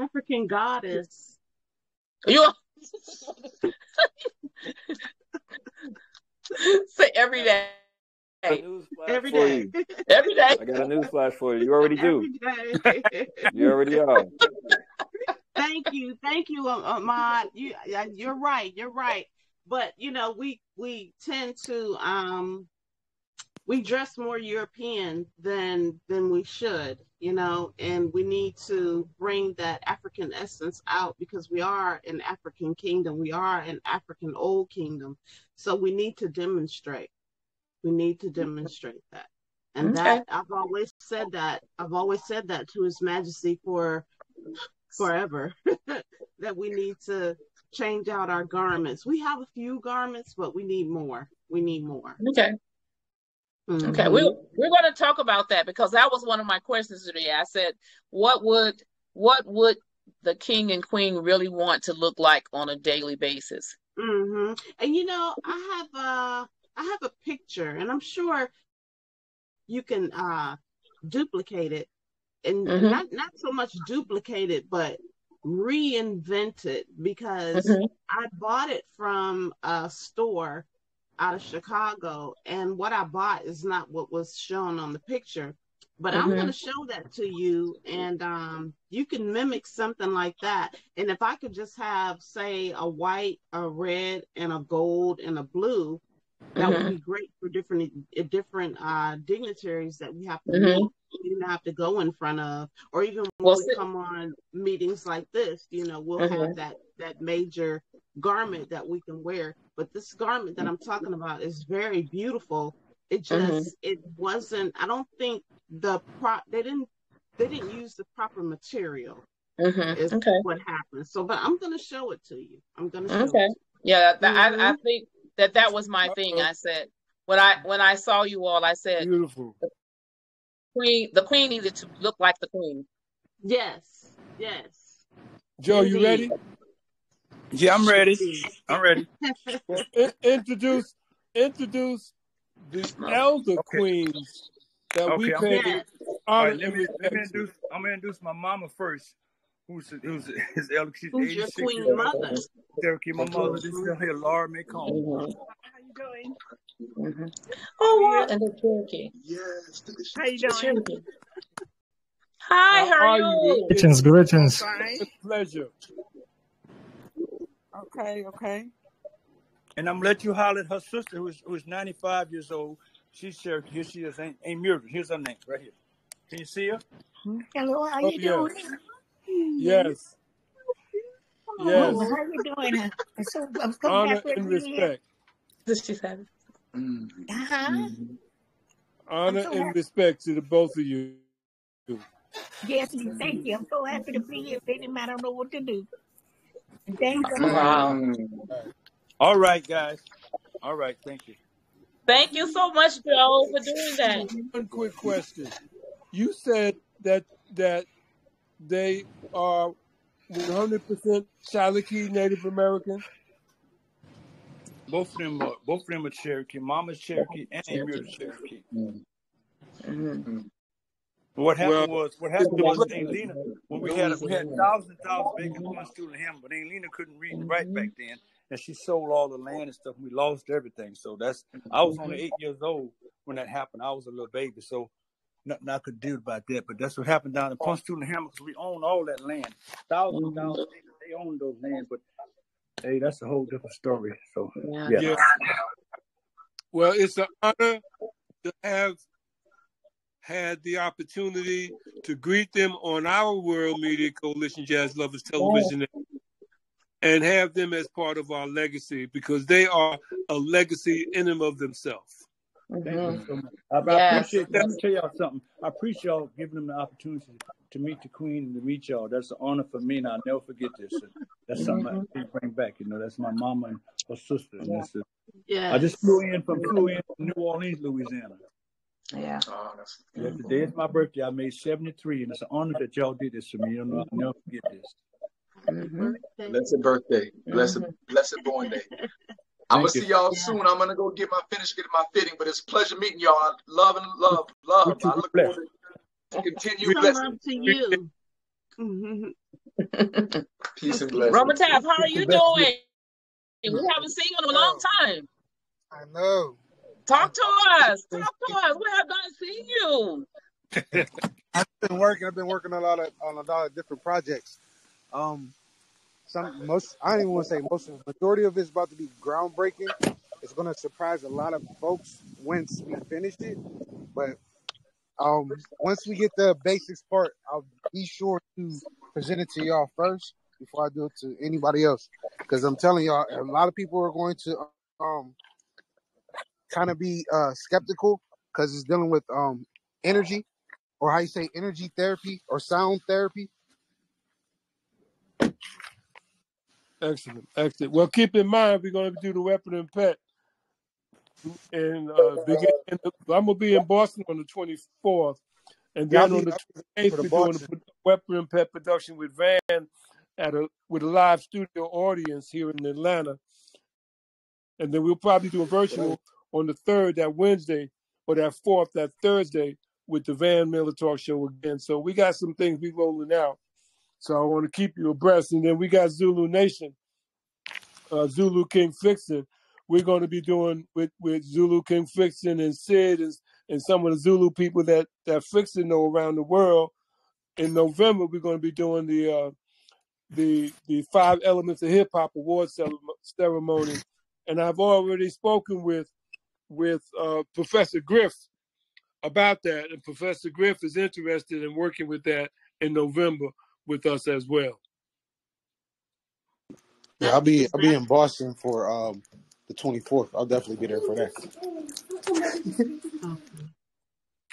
Speaker 6: African goddess.
Speaker 2: You say every day.
Speaker 6: Every day.
Speaker 2: Every day.
Speaker 3: I got a newsflash for you. You already do. You already are.
Speaker 6: Thank you, Ahmad. You're right. But you know, we tend to we dress more European than we should, you know, and we need to bring that African essence out, because we are an African kingdom. We are an African old kingdom. So we need to demonstrate. We need to demonstrate that. And that I've always said that to His Majesty for forever, that we need to change out our garments. We have a few garments, but we need more.
Speaker 2: Okay. Okay, we're going to talk about that, because that was one of my questions today. I said, what would the king and queen really want to look like on a daily basis?
Speaker 6: And you know, I have a picture, and I'm sure you can duplicate it, and not so much duplicate it, but reinvent it, because I bought it from a store out of Chicago, and what I bought is not what was shown on the picture, but I'm going to show that to you, and you can mimic something like that. And if I could just have, say, a white, a red, and a gold, and a blue, that would be great for different dignitaries that we have to meet, you have to go in front of, or even when we come on meetings like this, you know, we'll have that major garment that we can wear. But this garment that I'm talking about is very beautiful. It just it wasn't, I don't think they didn't use the proper material is what happened. So, but I'm going to show it to you. I'm going to show it to you.
Speaker 2: Yeah, I think that was my thing. I said, when I saw you all, I said,
Speaker 1: beautiful.
Speaker 2: The queen needed to look like the queen.
Speaker 6: Yes.
Speaker 1: Joe, you ready?
Speaker 5: Yeah, I'm ready.
Speaker 1: Well, introduce the elder queens that we pay honor and respect.
Speaker 5: I'm gonna introduce my mama first, who's his elder. She's
Speaker 6: Who's your
Speaker 5: 86
Speaker 6: queen
Speaker 5: years
Speaker 6: mother?
Speaker 5: old. Cherokee, my mother. This is here, Laura McComb.
Speaker 9: How you doing?
Speaker 2: Oh, wow. And the Cherokee.
Speaker 7: Yes.
Speaker 9: How you doing?
Speaker 2: Hi, how are you?
Speaker 4: Greetings.
Speaker 1: Pleasure.
Speaker 9: Okay.
Speaker 5: And I'm gonna let you holler at her sister, who's 95 years old. She's Cherokee. Here she is, Aunt Muriel. Here's her name right here. Can you see her?
Speaker 9: Hello, how you doing?
Speaker 1: Yes.
Speaker 9: How you doing? I'm so
Speaker 1: honor
Speaker 9: happy
Speaker 1: and
Speaker 9: to be here.
Speaker 1: respect.
Speaker 2: She said.
Speaker 1: Honor and respect to the both of you.
Speaker 9: Yes, thank you. I'm so happy to be here. I don't know what to do. Thank you.
Speaker 2: Wow.
Speaker 5: All right, guys. All right, thank you.
Speaker 2: Thank you so much, Joe, for doing that.
Speaker 1: One quick question. You said that they are 100% Cherokee Native American?
Speaker 5: Both of them are Cherokee. Mama's Cherokee and Amira's Cherokee.
Speaker 2: Mm-hmm.
Speaker 5: What happened was Aunt Lena, when we had
Speaker 2: Louisiana.
Speaker 5: thousands and thousands of acres going to him, but Aunt Lena couldn't read and write back then, and she sold all the land and stuff, and we lost everything. So I was only 8 years old when that happened. I was a little baby, so nothing I could do about that. But that's what happened down in Pontotoc and Hammer, because we own all that land. Thousands and thousands of acres, they own those land, but hey, that's a whole different story. So yeah.
Speaker 1: Well, it's an honor to have had the opportunity to greet them on our World Media Coalition Jazz Lovers Television and have them as part of our legacy, because they are a legacy in and of themselves.
Speaker 5: Thank you so much. I appreciate that. Let me tell y'all something. I appreciate y'all giving them the opportunity to meet the Queen and to meet y'all. That's an honor for me, and I'll never forget this. That's something I can't bring back. That's my mama and her sister. And I just flew in from New Orleans, Louisiana.
Speaker 2: Yeah.
Speaker 5: Today is my birthday. I made 73, and it's an honor that y'all did this to me. I'll never forget this.
Speaker 7: Blessed birthday. Blessed born day. I'm going to see y'all soon. I'm going to go get my fitting, but it's a pleasure meeting y'all. Love. I look forward to continue blessing.
Speaker 6: To you.
Speaker 7: Peace and blessings.
Speaker 2: Robert Taff, how are you doing? We haven't seen you in a long time.
Speaker 8: I know.
Speaker 2: Talk to us. We have not seen you.
Speaker 8: I've been working on a lot of different projects. I don't even want to say most of the majority of it's about to be groundbreaking. It's going to surprise a lot of folks once we finish it. But once we get the basics part, I'll be sure to present it to y'all first before I do it to anybody else. Because I'm telling y'all, a lot of people are going to kind of be skeptical, because it's dealing with energy, or how you say, energy therapy or sound therapy.
Speaker 1: Excellent. Well, keep in mind, we're going to do the Weapon and Pet, and I'm going to be in Boston on the 24th, and then on the 28th we're doing the Weapon and Pet production with Van with a live studio audience here in Atlanta, and then we'll probably do a virtual on the 3rd, that Wednesday, or that 4th, that Thursday, with the Van Miller Talk Show again. So we got some things we rolling out. So I want to keep you abreast. And then we got Zulu Nation, Zulu King Fixin. We're going to be doing with Zulu King Fixin and Sid and some of the Zulu people that Fixin know around the world. In November, we're going to be doing the 5 Elements of Hip Hop Award ceremony. And I've already spoken with Professor Griff about that. And Professor Griff is interested in working with that in November with us as well.
Speaker 8: Yeah, I'll be in Boston for the 24th. I'll definitely be there for that.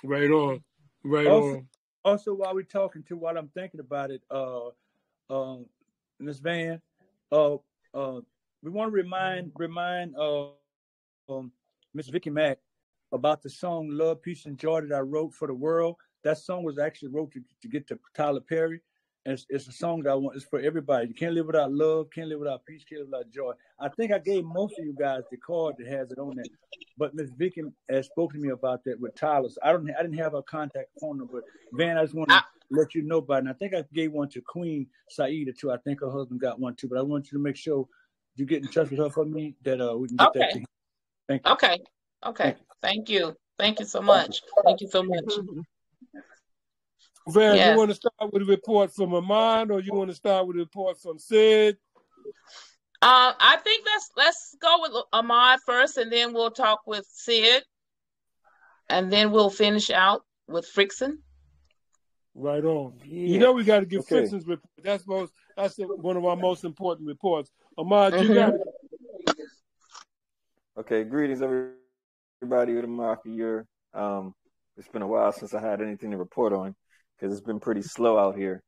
Speaker 1: Right on.
Speaker 5: Also, while I'm thinking about it, Ms. Van, we want to remind Miss Vicky Mack about the song "Love, Peace, and Joy" that I wrote for the world. That song was actually wrote to get to Tyler Perry. And it's a song that I want. It's for everybody. You can't live without love. Can't live without peace. Can't live without joy. I think I gave most of you guys the card that has it on there. But Miss Vicky has spoken to me about that with Tyler. So I didn't have her contact phone number. But Van, I just want to let you know about it. And I think I gave one to Queen Saida too. I think her husband got one too. But I want you to make sure you get in touch with her for me, that we can get that to him. Thank you.
Speaker 2: Okay. Thank you. Thank you so much. Thank you so much.
Speaker 1: Van, you want to start with a report from Ahmad, or you want to start with a report from Sid?
Speaker 2: I think let's go with Ahmad first, and then we'll talk with Sid, and then we'll finish out with Frickson.
Speaker 1: Right on. Yeah. We got to give Frickson's report. That's one of our most important reports. Ahmad, you got it.
Speaker 3: Okay, greetings everybody with Ahmad here. It's been a while since I had anything to report on, because it's been pretty slow out here.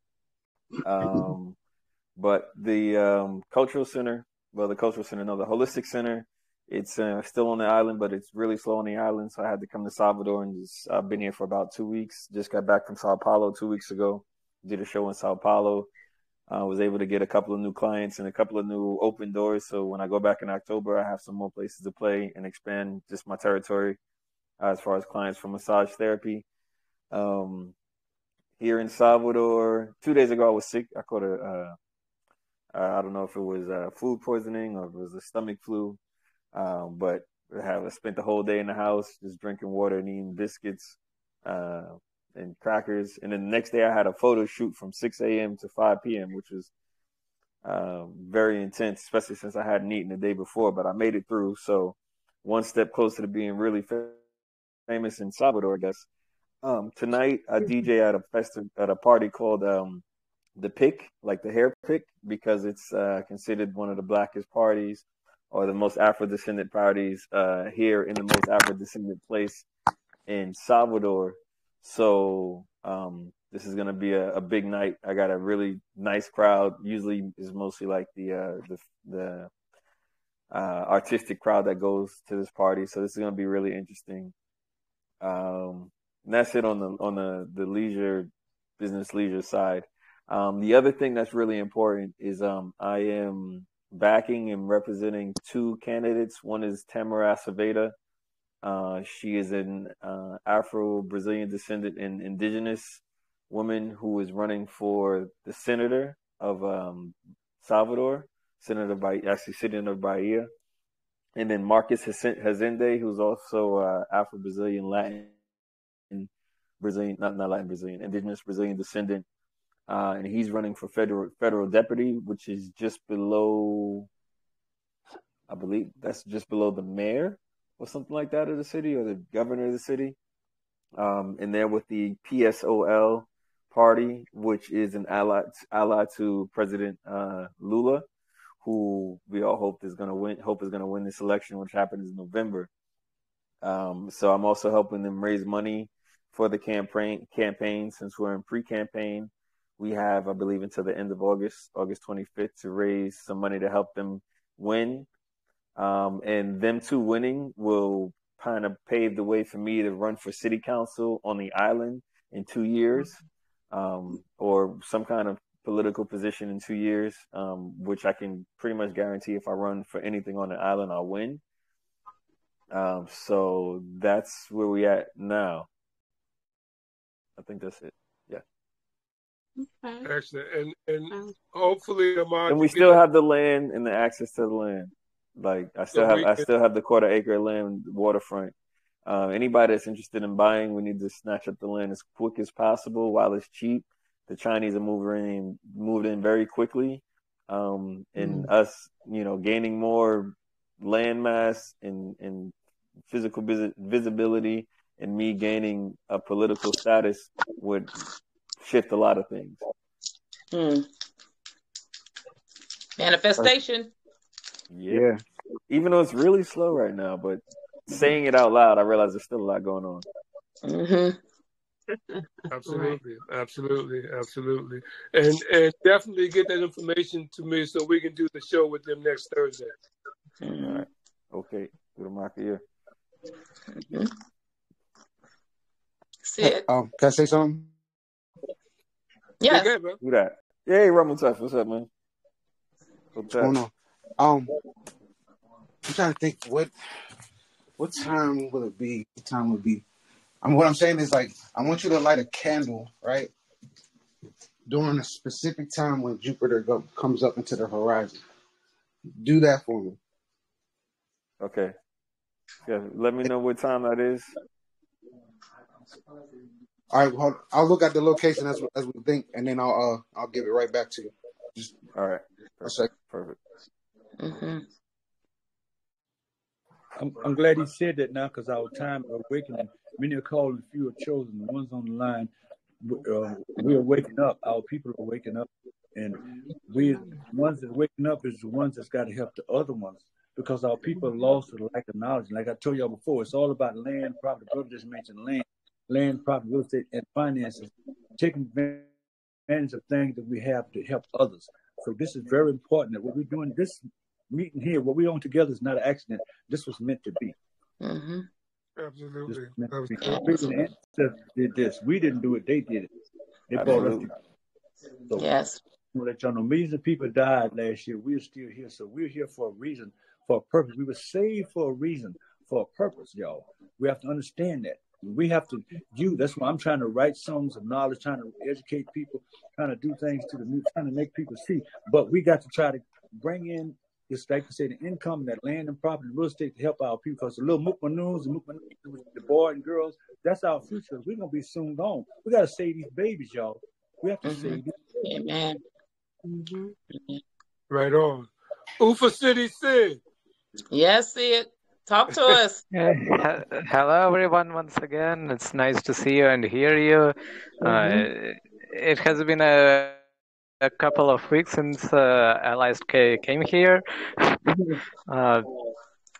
Speaker 3: But the Cultural Center, the Holistic Center, it's still on the island, but it's really slow on the island. So I had to come to Salvador, and I've been here for about 2 weeks. Just got back from Sao Paulo 2 weeks ago. did a show in Sao Paulo. I was able to get a couple of new clients and a couple of new open doors. So when I go back in October, I have some more places to play and expand just my territory as far as clients for massage therapy. Here in Salvador, 2 days ago, I was sick. I caught I don't know if it was food poisoning or if it was a stomach flu. But I spent the whole day in the house just drinking water and eating biscuits and crackers. And then the next day I had a photo shoot from 6 a.m. to 5 p.m., which was very intense, especially since I hadn't eaten the day before, but I made it through. So one step closer to being really famous in Salvador, I guess. Tonight I DJ at a party called The Pick, like the hair pick, because it's considered one of the blackest parties or the most Afro-descendant parties here in the most Afro-descendant place in Salvador. So this is going to be a big night. I got a really nice crowd. Usually is mostly like the artistic crowd that goes to this party. So this is going to be really interesting. And that's it on the leisure, business leisure side. The other thing that's really important is I am backing and representing two candidates. One is Tamara Acevedo. She is an Afro-Brazilian descendant and indigenous woman who is running for the senator of Salvador, Senator of Bahia. And then Marcus Hazende, who's also Afro-Brazilian, indigenous Brazilian descendant. And he's running for federal deputy, which is just below, I believe that's just below the mayor or something like that of the city, or the governor of the city. And they're with the PSOL party, which is an ally to President Lula, who we all hope is going to win this election, which happens in November. So I'm also helping them raise money for the campaign since we're in pre-campaign. We have, I believe, until the end of August 25th, to raise some money to help them win. And them two winning will kind of pave the way for me to run for city council on the island in 2 years, or some kind of political position in 2 years, which I can pretty much guarantee if I run for anything on the island, I'll win. So that's where we at now. I think that's it. Yeah.
Speaker 6: Okay.
Speaker 1: Excellent. And hopefully, Ahmad,
Speaker 3: and we still have the land and the access to the land. Like I still have the 1/4 acre of land waterfront. Anybody that's interested in buying, we need to snatch up the land as quick as possible while it's cheap. The Chinese are moved in very quickly. And us, gaining more land mass and physical visibility, and me gaining a political status would shift a lot of things.
Speaker 2: Manifestation.
Speaker 3: Yeah. Even though it's really slow right now, but saying it out loud, I realize there's still a lot going on.
Speaker 1: Absolutely. And definitely get that information to me so we can do the show with them next Thursday.
Speaker 3: All right. Okay. Good to mark here.
Speaker 8: Hey, can I say something?
Speaker 2: Yeah.
Speaker 1: Okay, bro.
Speaker 3: Do that. Hey, Ramon-Tuff, what's up, man?
Speaker 8: What's going on? I'm trying to think what time will it be? What time will it be? What I'm saying is, like, I want you to light a candle, right? During a specific time when Jupiter comes up into the horizon. Do that for me.
Speaker 3: Okay. Yeah, let me know what time that is.
Speaker 8: All right, I'll look at the location as we think, and then I'll give it right back to you.
Speaker 3: All right.
Speaker 8: Perfect.
Speaker 5: I'm glad he said that now, because our time of awakening, many are called and few are chosen. The ones on the line, we are waking up. Our people are waking up, and the ones that are waking up is the ones that's got to help the other ones, because our people are lost to the lack of knowledge. Like I told y'all before, it's all about land, property. Brother just mentioned land, property, real estate, and finances, taking advantage of things that we have to help others. So this is very important, that what we're doing, this meeting here, what we're on together is not an accident. This was meant to be.
Speaker 1: Absolutely.
Speaker 5: The ancestors did this. We didn't do it. They did it. They brought us together. So
Speaker 2: Yes.
Speaker 5: I'm gonna let y'all know millions of people died last year. We're still here, so we're here for a reason, for a purpose. We were saved for a reason, for a purpose, y'all. We have to understand that. We have to do. That's why I'm trying to write songs of knowledge, trying to educate people, trying to do things to the new, trying to make people see. But we got to try to bring in this, like I say, the income, that land and property, real estate to help our people. Because the little Mukmanuns, the boys and girls, that's our future. We're gonna be soon gone. We got to save these babies, y'all. We have to save these babies.
Speaker 2: Amen.
Speaker 1: Right on. Ufa City Sid.
Speaker 2: Yes, Sid. Talk to us.
Speaker 10: Hello, everyone, once again. It's nice to see you and hear you. It has been a couple of weeks since Allies came here.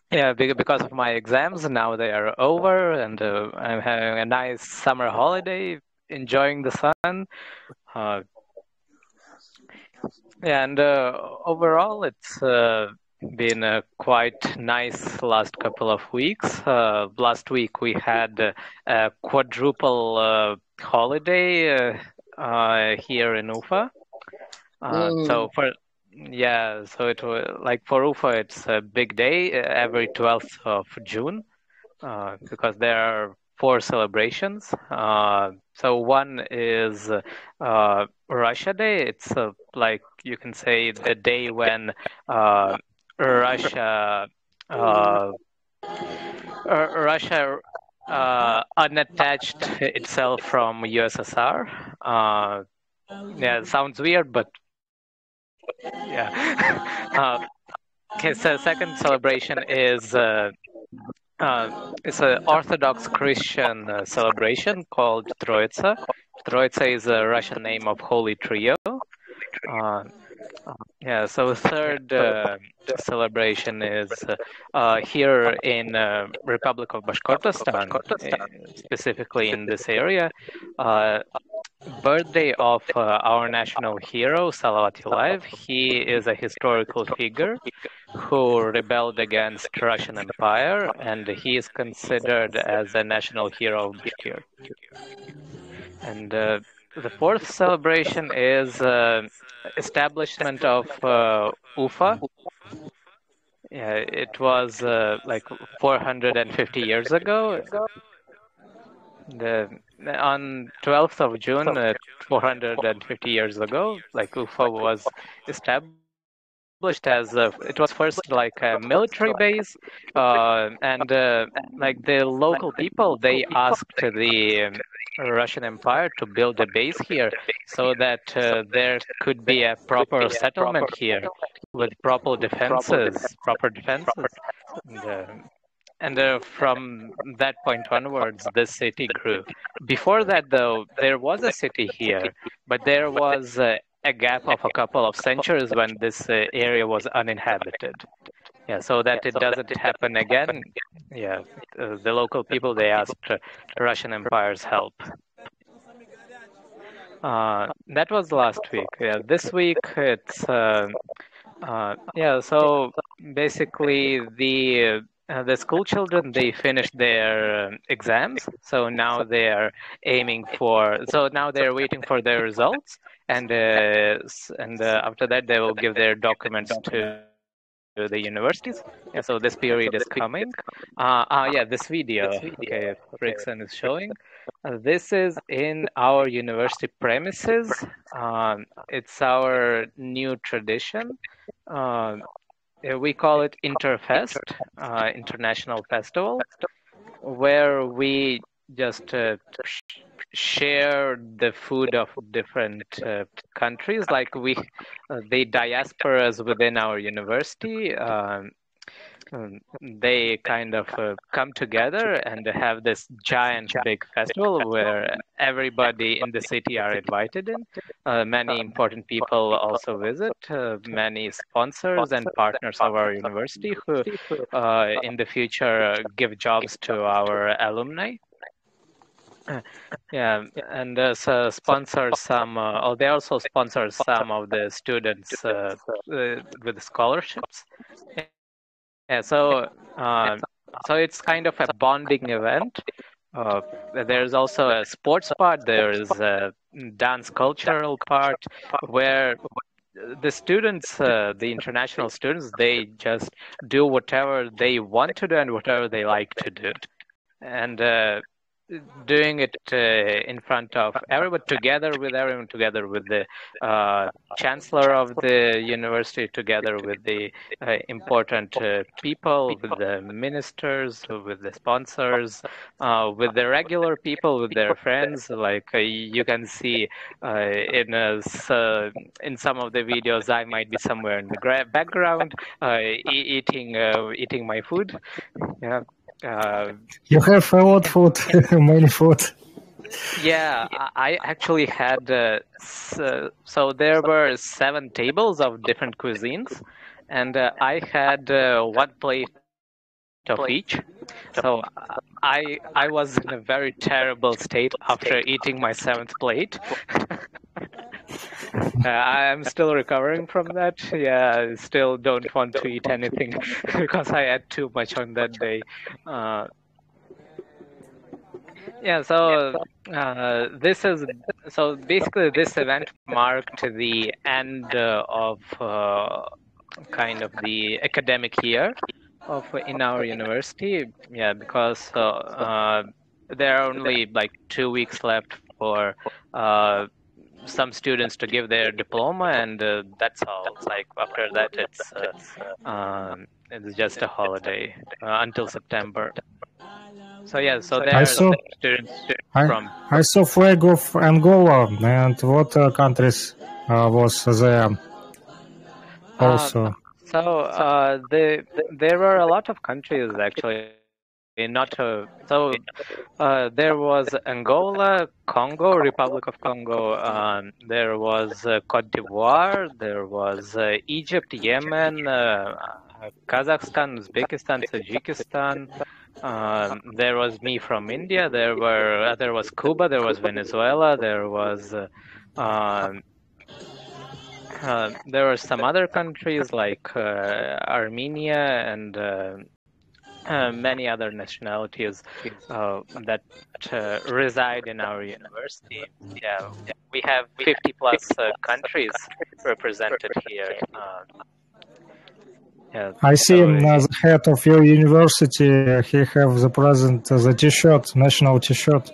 Speaker 10: Yeah, because of my exams, now they are over, and I'm having a nice summer holiday, enjoying the sun. And overall, it's been a quite nice last couple of weeks. Last week we had a quadruple holiday here in Ufa. So it was like for Ufa, it's a big day every 12th of June because there are 4 celebrations. So one is Russia Day. It's like you can say the day when Russia unattached itself from USSR. Yeah, it sounds weird, but yeah. Okay, so second celebration is it's an Orthodox Christian celebration called Troitsa. Troitsa is a Russian name of Holy Trio. Yeah, so third celebration is here in Republic of Bashkortostan, specifically in this area. Birthday of our national hero, Salavat Yulayev. He is a historical figure who rebelled against Russian Empire, and he is considered as a national hero of Bashkir. And the fourth celebration is establishment of Ufa. Yeah, it was like 450 years ago. On 12th of June, 450 years ago, like Ufa was established as it was first like a military base, and like the local people, they asked the Russian Empire to build a base here so that there could be a proper settlement here with proper defenses. And from that point onwards, this city grew. Before that, though, there was a city here, but there was a gap of a couple of centuries when this area was uninhabited. Yeah, so that it doesn't happen again. Yeah, the local people, they asked Russian Empire's help. That was last week. Yeah, this week it's yeah. So basically, the school children, they finished their exams, so now they are now they're waiting for their results, and after that they will give their documents to the universities. Yeah, so this period is coming. Yeah, this video, okay, Rickson is showing. This is in our university premises. It's our new tradition. We call it Interfest, International Festival, where we just share the food of different countries. Like the diasporas within our university, they kind of come together and have this giant big festival where everybody in the city are invited in. Many important people also visit, many sponsors and partners of our university who in the future give jobs to our alumni. Yeah, and sponsor some, they also sponsor some of the students with scholarships. Yeah, so it's kind of a bonding event there's also a sports part. There is a dance cultural part where the students, the international students, they just do whatever they want to do and whatever they like to do. And doing it in front of everyone, together with the chancellor of the university, together with the important people, with the ministers, with the sponsors, with the regular people, with their friends. Like you can see in some of the videos, I might be somewhere in the background eating my food. Yeah.
Speaker 4: You have a lot of food, many food.
Speaker 10: Yeah, I actually had, so there were 7 tables of different cuisines, and I had 1 plate of each. So I was in a very terrible state after eating my 7th plate. I'm still recovering from that. Yeah, I still don't want to eat anything because I had too much on that day. Yeah, so basically this event marked the end of kind of the academic year in our university. Yeah, because there are only like 2 weeks left for some students to give their diploma, and that's all. Like after that, it's just a holiday until September. So yeah, so there are students from.
Speaker 4: I saw flag of Angola, and what countries was there also?
Speaker 10: There were a lot of countries actually. There was Angola, Congo, Republic of Congo. There was Cote d'Ivoire. There was Egypt, Yemen, Kazakhstan, Uzbekistan, Tajikistan. There was me from India. There was Cuba. There was Venezuela. There were some other countries like Armenia and many other nationalities that reside in our university. Yeah, we have 50 plus countries represented here. Yeah,
Speaker 4: I see the head of your university, he have the present, the T-shirt, national T-shirt.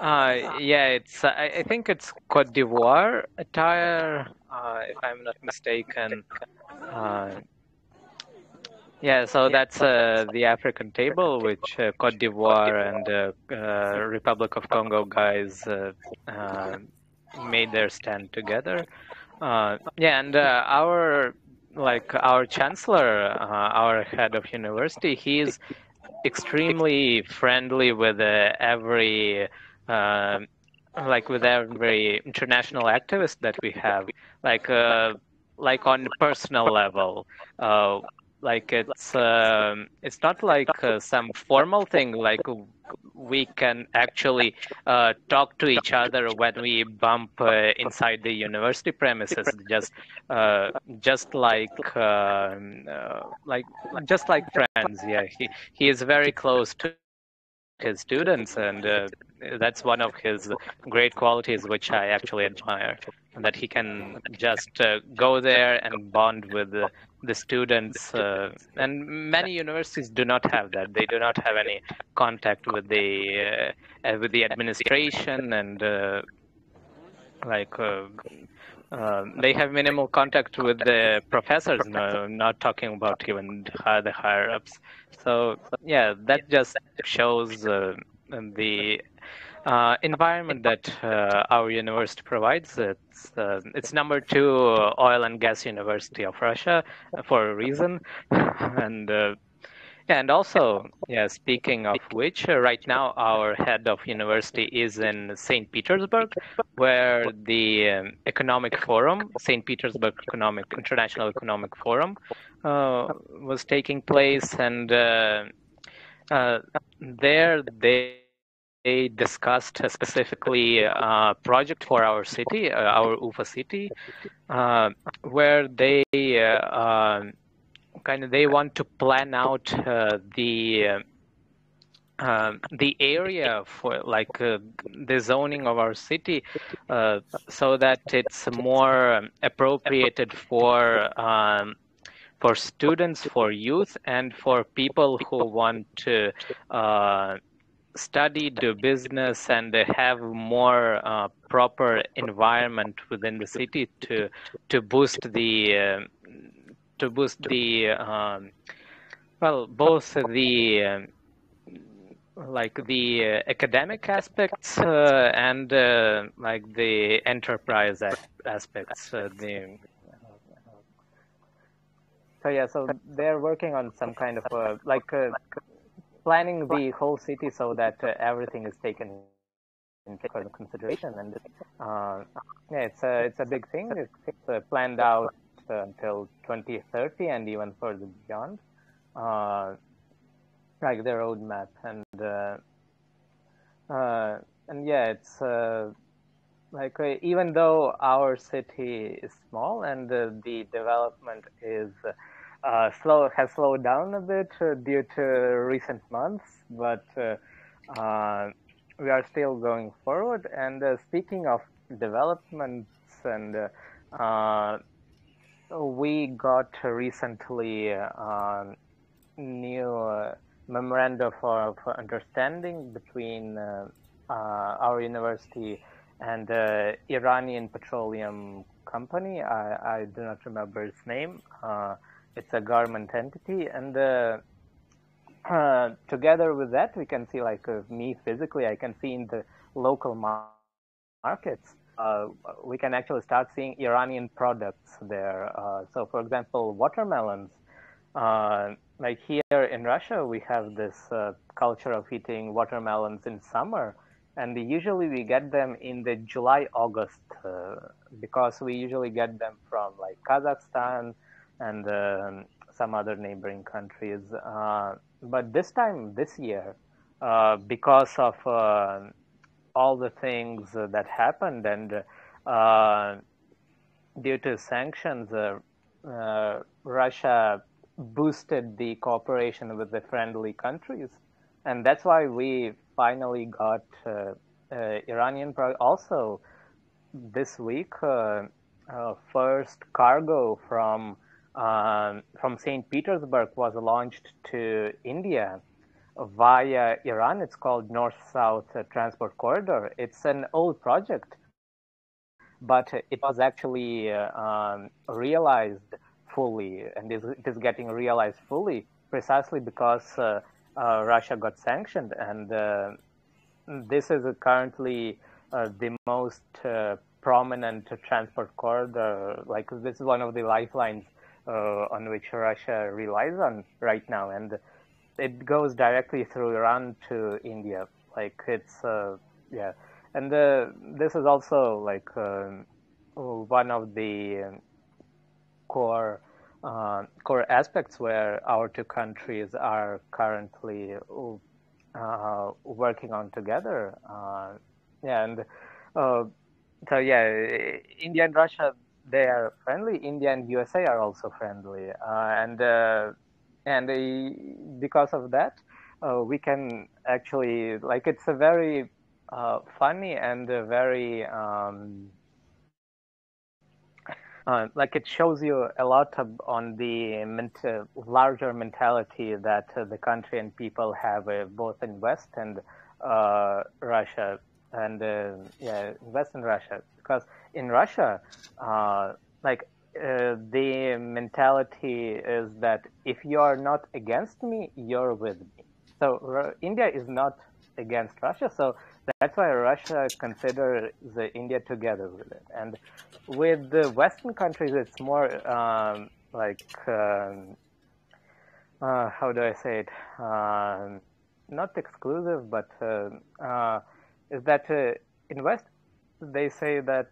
Speaker 10: Yeah, I think it's Cote d'Ivoire attire, if I'm not mistaken. Yeah, so that's the African table, which Cote d'Ivoire and Republic of Congo guys made their stand together. Yeah, and our chancellor, our head of university, he's extremely friendly with every international activist that we have, like on a personal level. Like it's not like some formal thing, like we can actually talk to each other when we bump inside the university premises, just like friends. Yeah, he is very close to his students, and that's one of his great qualities, which I actually admire, that he can just go there and bond with the students. And many universities do not have that. They do not have any contact with the administration, and they have minimal contact with the professors. No, not talking about even the higher ups. So yeah, that just shows the environment that our university provides. It's number 2 oil and gas university of Russia for a reason, and also, yeah, speaking of which, right now our head of university is in St. Petersburg, where the economic forum, St. Petersburg International Economic Forum, was taking place, and there they discussed specifically a project for our city, our Ufa city, where they they want to plan out the the area for like the zoning of our city, so that it's more appropriated for students, for youth, and for people who want to study, do business, and have more proper environment within the city to boost the well, both the like the academic aspects and like the enterprise aspects. So yeah, so they're working on some kind of like planning the whole city so that everything is taken into consideration, and yeah, it's a big thing. It's planned out until 2030 and even further beyond, like the roadmap, and yeah, it's like even though our city is small and the development is has slowed down a bit due to recent months, but we are still going forward. And speaking of developments, and we got recently new memorandum of understanding between our university and Iranian Petroleum Company. I do not remember its name. It's a government entity, and together with that, we can see, like me physically, I can see in the local markets, we can actually start seeing Iranian products there. So, for example, watermelons. Like here in Russia, we have this culture of eating watermelons in summer, and usually we get them in the July-August because we usually get them from like Kazakhstan and some other neighboring countries. But this year, because of all the things that happened and due to sanctions, Russia boosted the cooperation with the friendly countries, and that's why we finally got Iranian also this week. First cargo from St. Petersburg was launched to India via Iran. It's called North-South Transport Corridor. It's an old project, but it was actually realized fully, and it is getting realized fully precisely because Russia got sanctioned, and this is currently the most prominent transport corridor. Like this is one of the lifelines on which Russia relies on right now, and it goes directly through Iran to India. Like it's yeah, and this is also like one of the core aspects where our two countries are currently working on together. Yeah, and so yeah, India and Russia, they are friendly. India and USA are also friendly, and because of that, we can actually, like, it's a very funny and a very like it shows you a lot on the larger mentality that the country and people have both in West and Russia, and yeah, West and Russia. Because in Russia, like the mentality is that if you are not against me, you're with me. So India is not against Russia, so that's why Russia considers India together with it. And with the Western countries, it's more like how do I say it? Not exclusive, but is that in West they say that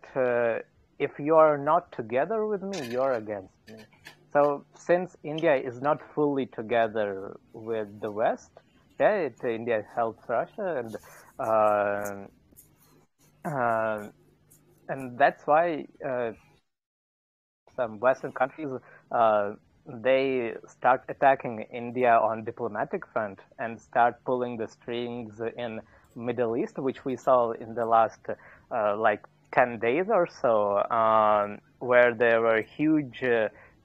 Speaker 10: if you are not together with me, you're against me. So since India is not fully together with the West, yeah, India helps Russia, and that's why some Western countries they start attacking India on diplomatic front and start pulling the strings in Middle East, which we saw in the last like 10 days or so, where there were huge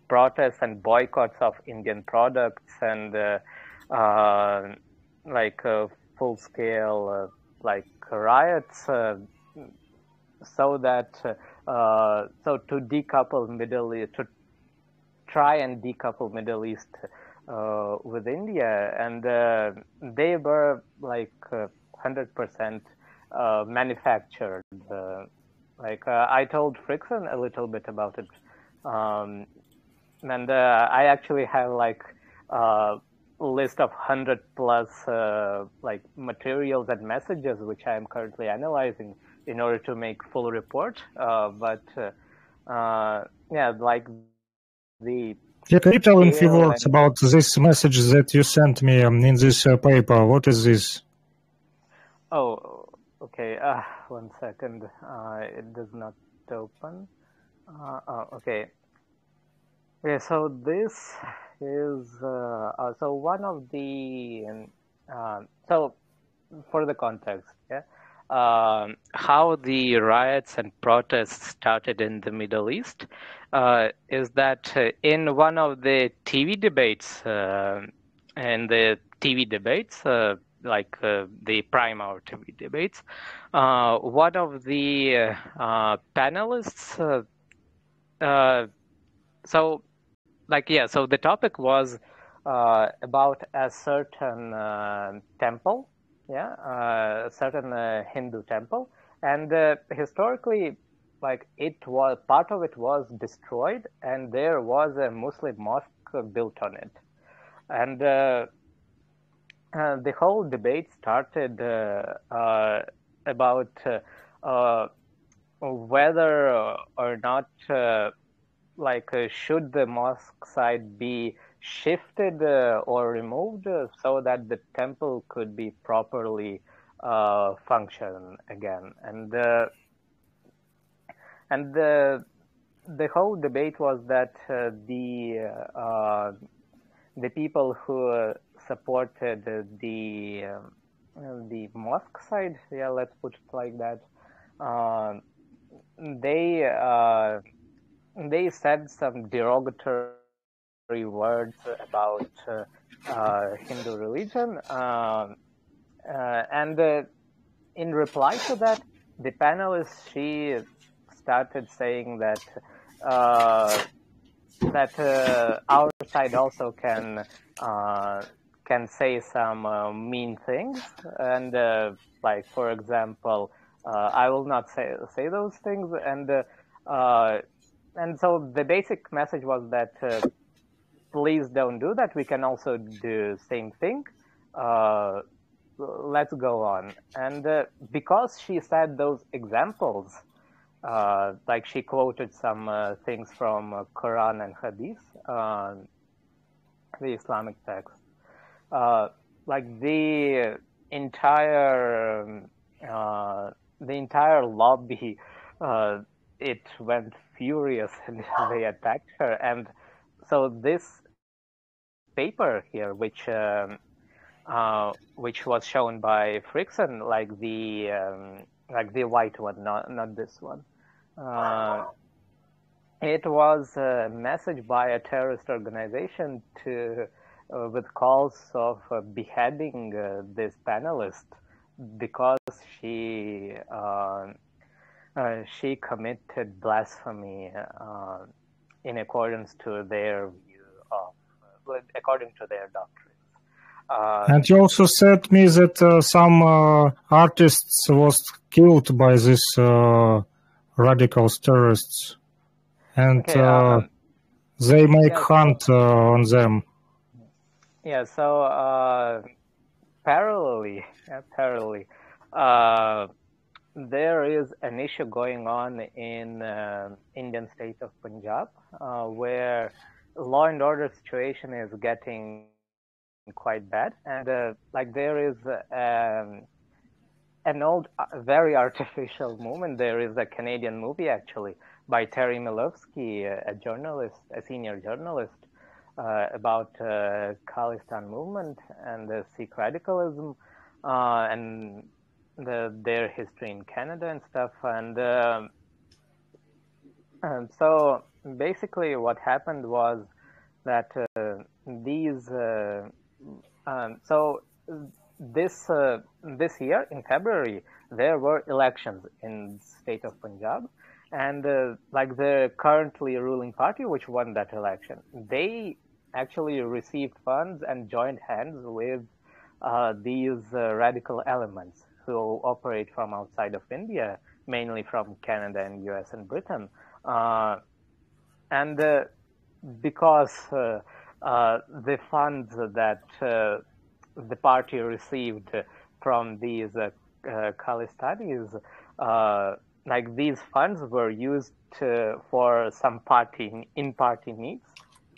Speaker 10: protests and boycotts of Indian products and like full-scale like riots, so that so to decouple Middle East, to try and decouple Middle East with India, and they were like 100% manufactured. I told Frickson a little bit about it, and I actually have like a list of 100 plus like materials and messages which I am currently analyzing in order to make full report. But yeah, like the
Speaker 4: Yeah, can you tell in a few words about this message that you sent me in this paper? What is this?
Speaker 10: Oh, okay. 1 second. It does not open. Okay. Yeah, so this is so one of the so for the context, yeah, how the riots and protests started in the Middle East is that in one of the TV debates, like the Prime Hour TV debates, one of the panelists, so the topic was about a certain temple, a certain Hindu temple, and historically, like part of it was destroyed, and there was a Muslim mosque built on it, and the whole debate started about whether or not should the mosque side be shifted or removed so that the temple could be properly function again, and the whole debate was that the people who supported the mosque side, let's put it like that, they said some derogatory words about Hindu religion, and in reply to that, the panelist, she started saying that our side also can say some mean things, and like for example, I will not say those things, and so the basic message was that please don't do that. We can also do same thing. Let's go on. And because she said those examples, like she quoted some things from Quran and Hadith, the Islamic text, like the entire lobby, it went furious and they attacked her. And so this paper here, which was shown by Frickson, like the white one, not this one, it was a message by a terrorist organization with calls of beheading this panelist because she committed blasphemy in accordance to their view according to their doctrine.
Speaker 4: And you also said me that some artists was killed by these radical terrorists, and they make hunt on them.
Speaker 10: Yeah. So parallelly, there is an issue going on in Indian state of Punjab, where law and order situation is getting quite bad, and like there is an old, very artificial movement. There is a Canadian movie actually by Terry Milewski, a journalist, a senior journalist, about Khalistan movement and the Sikh radicalism and their history in Canada and stuff. And so basically what happened was that this year in February there were elections in the state of Punjab, and like the currently ruling party which won that election, they actually received funds and joined hands with these radical elements who operate from outside of India, mainly from Canada and US and Britain. And because the funds that the party received from these Khalistanis, like these funds were used for some in-party needs,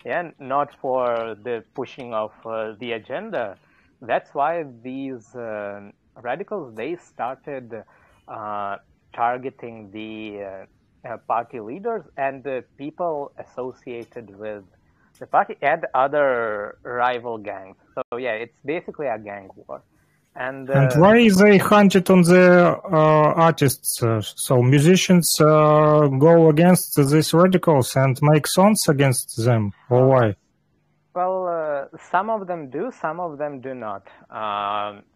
Speaker 10: and not for the pushing of the agenda. That's why these radicals, they started targeting the party leaders and the people associated with the party and other rival gangs. So yeah, it's basically a gang war. And
Speaker 4: why they hunted on the artists? So musicians go against these radicals and make songs against them, or why?
Speaker 10: Well, some of them do, some of them do not.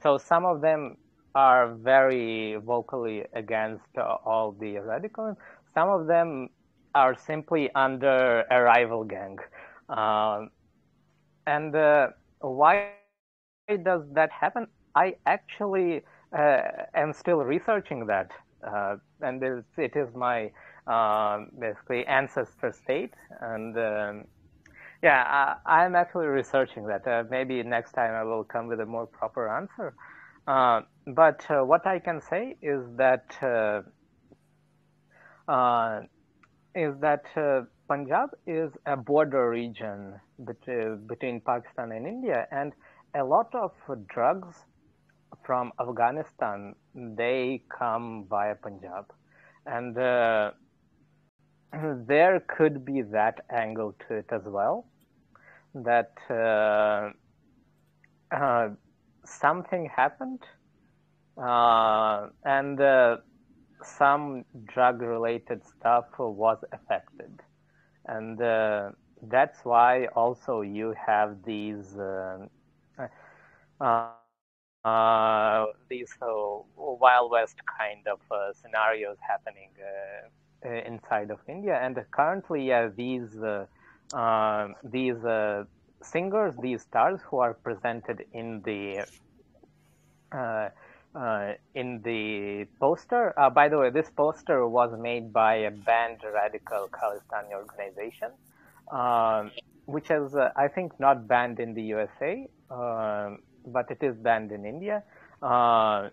Speaker 10: So some of them are very vocally against all the radicals. Some of them are simply under a rival gang. And why does that happen? I actually am still researching that, and it is my basically ancestor state, and yeah, I'm actually researching that. Maybe next time I will come with a more proper answer. But what I can say is that Punjab is a border region between Pakistan and India, and a lot of drugs from Afghanistan, they come via Punjab, and there could be that angle to it as well, that something happened and some drug-related stuff was affected, and that's why also you have these Wild West kind of scenarios happening inside of India. And currently, yeah, these singers, these stars who are presented in the poster. By the way, this poster was made by a banned radical Khalistani organization, which is, I think, not banned in the USA, but it is banned in India. Yeah,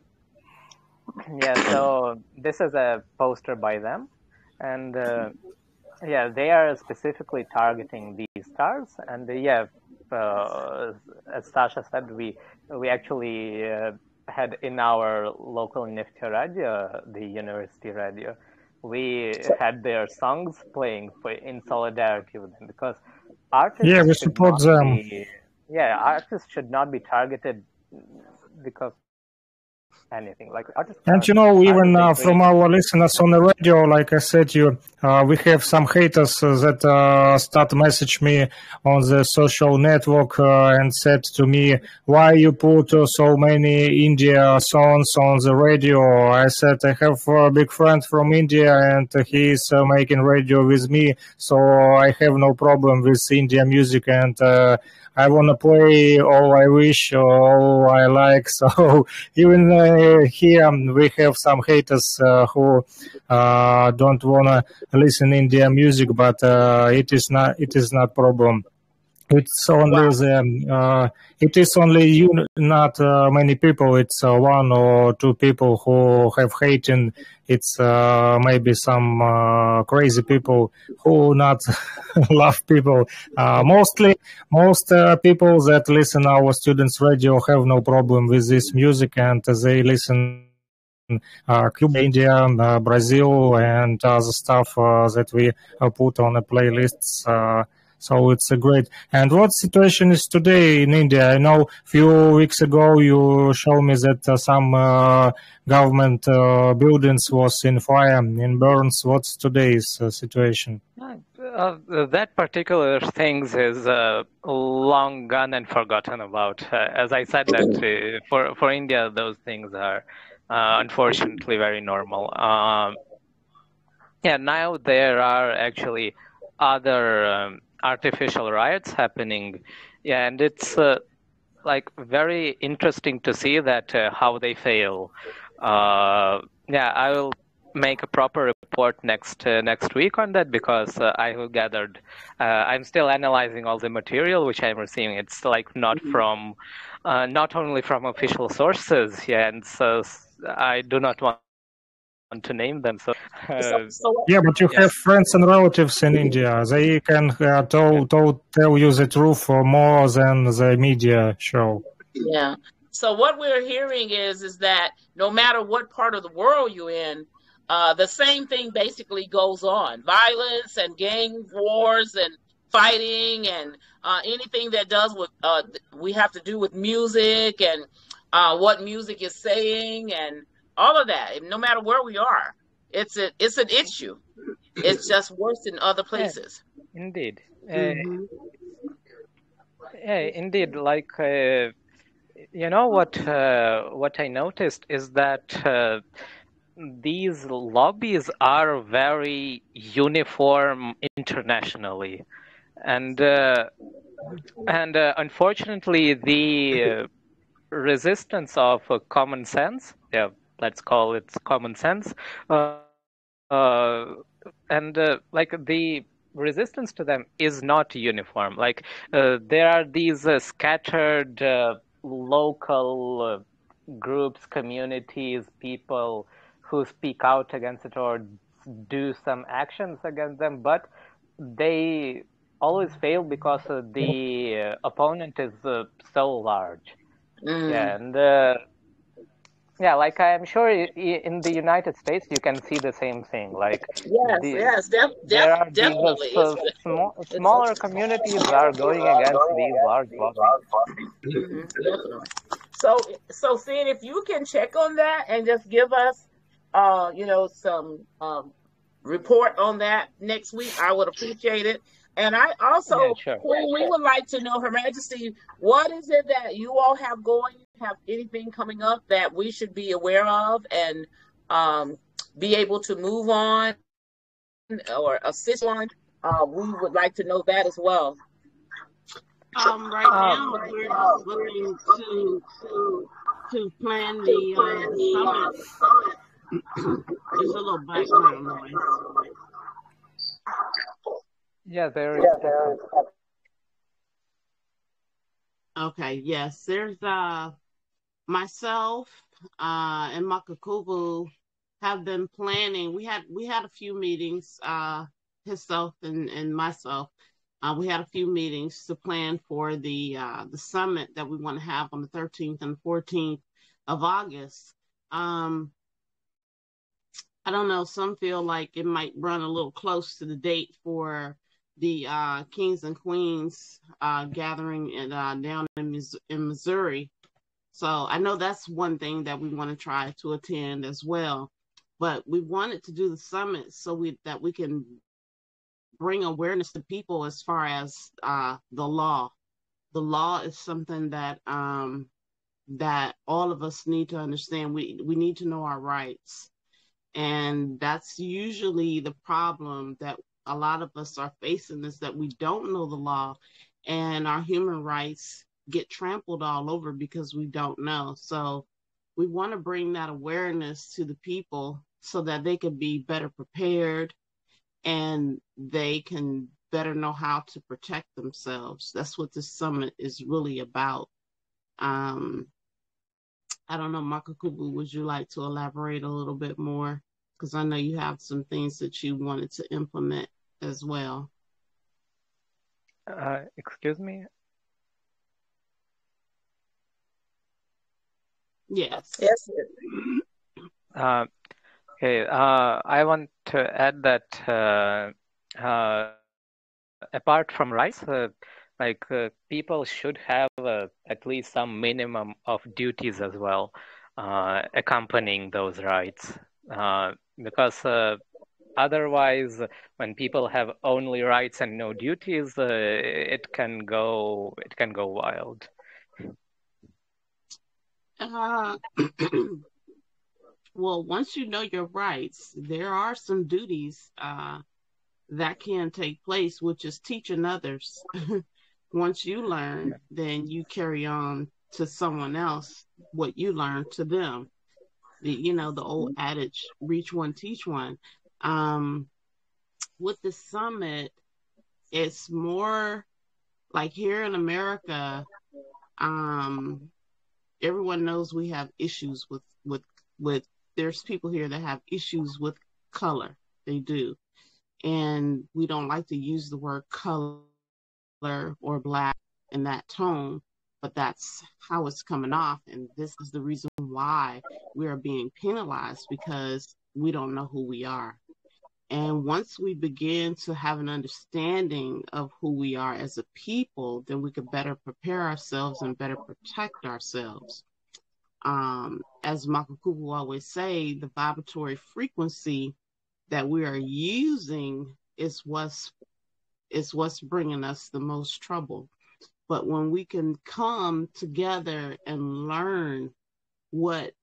Speaker 10: so this is a poster by them, and yeah, they are specifically targeting these stars. And yeah, as Sasha said, we actually had in our local Nifty radio, the university radio, we had their songs playing in solidarity with them, because artists,
Speaker 4: yeah, we support them.
Speaker 10: Artists should not be targeted because anything like artists.
Speaker 4: And you know, even from our listeners on the radio, like I said, we have some haters that start to message me on the social network and said to me, why you put so many India songs on the radio? I said, I have a big friend from India and he's making radio with me, so I have no problem with India music, and I want to play all I wish, all I like. So even here we have some haters who don't want to listen Indian music, but it is not problem. It's only it is only not many people. It's one or two people who have hating. It's maybe some crazy people who not love people. Most people that listen our students' radio have no problem with this music, and they listen Cuba, India, Brazil, and other stuff that we put on the playlists. So it's a great. And what situation is today in India? I know a few weeks ago you showed me that some government buildings was in fire, in burns. What's today's situation?
Speaker 10: That particular things is long gone and forgotten about. As I said, that for India, those things are unfortunately very normal. Yeah, now there are actually other artificial riots happening. Yeah, and it's like very interesting to see that how they fail. Yeah, I will make a proper report next week on that, because I have gathered. I'm still analyzing all the material which I'm receiving. It's like not from, not only from official sources. Yeah, and so I do not want to name them. So
Speaker 4: yeah, but you have friends and relatives in India. They can tell you the truth more than the media show.
Speaker 2: Yeah. So what we're hearing is that no matter what part of the world you're in, the same thing basically goes on. Violence and gang wars and fighting and anything that does with we have to do with music and what music is saying and all of that. No matter where we are, it's an issue. It's just worse in other places.
Speaker 10: Yeah, indeed.
Speaker 2: Mm-hmm.
Speaker 10: Yeah, indeed. Like you know what I noticed is that these lobbies are very uniform internationally, and unfortunately the resistance of common sense, yeah, let's call it common sense, and like the resistance to them is not uniform. Like there are these scattered local groups, communities, people who speak out against it or do some actions against them, but they always fail because the opponent is so large. Yeah, and yeah, like I'm sure in the United States you can see the same thing. Like there are
Speaker 2: definitely.
Speaker 10: These smaller communities are going against these large lobbies.
Speaker 2: Definitely. So Sid, if you can check on that and just give us, some report on that next week, I would appreciate it. And I also, Queen, we would like to know, Her Majesty, what is it that you all have going? Have anything coming up that we should be aware of and be able to move on or assist on? We would like to know that as well.
Speaker 6: Right now, we're just looking to plan the summit. There's a little background noise.
Speaker 10: Yeah, there is.
Speaker 6: Okay, yes, there's myself and Makakubu have been planning. We had a few meetings, himself and myself. We had a few meetings to plan for the summit that we want to have on the 13th and 14th of August. I don't know, some feel like it might run a little close to the date for the Kings and Queens gathering down in Missouri. So I know that's one thing that we want to try to attend as well. But we wanted to do the summit so that we can bring awareness to people as far as the law. The law is something that that all of us need to understand. We need to know our rights. And that's usually the problem that a lot of us are facing, is that we don't know the law and our human rights get trampled all over because we don't know. So we want to bring that awareness to the people so that they can be better prepared and they can better know how to protect themselves. That's what this summit is really about. I don't know, Makakubu, would you like to elaborate a little bit more? Because I know you have some things that you wanted to implement as well.
Speaker 10: Excuse me?
Speaker 6: Yes.
Speaker 2: Yes.
Speaker 10: Okay. I want to add that apart from rights, people should have at least some minimum of duties as well, accompanying those rights. Because otherwise, when people have only rights and no duties, it can go wild.
Speaker 6: Well, once you know your rights, there are some duties that can take place, which is teaching others. Once you learn, then you carry on to someone else what you learned to them. The old adage, reach one, teach one. With the summit, it's more like here in America, everyone knows we have issues with there's people here that have issues with color. They do. And we don't like to use the word color or black in that tone, but that's how it's coming off. And this is the reason why we are being penalized, because we don't know who we are. And once we begin to have an understanding of who we are as a people, then we could better prepare ourselves and better protect ourselves. As Makakubu always say, the vibratory frequency that we are using is what's bringing us the most trouble. But when we can come together and learn what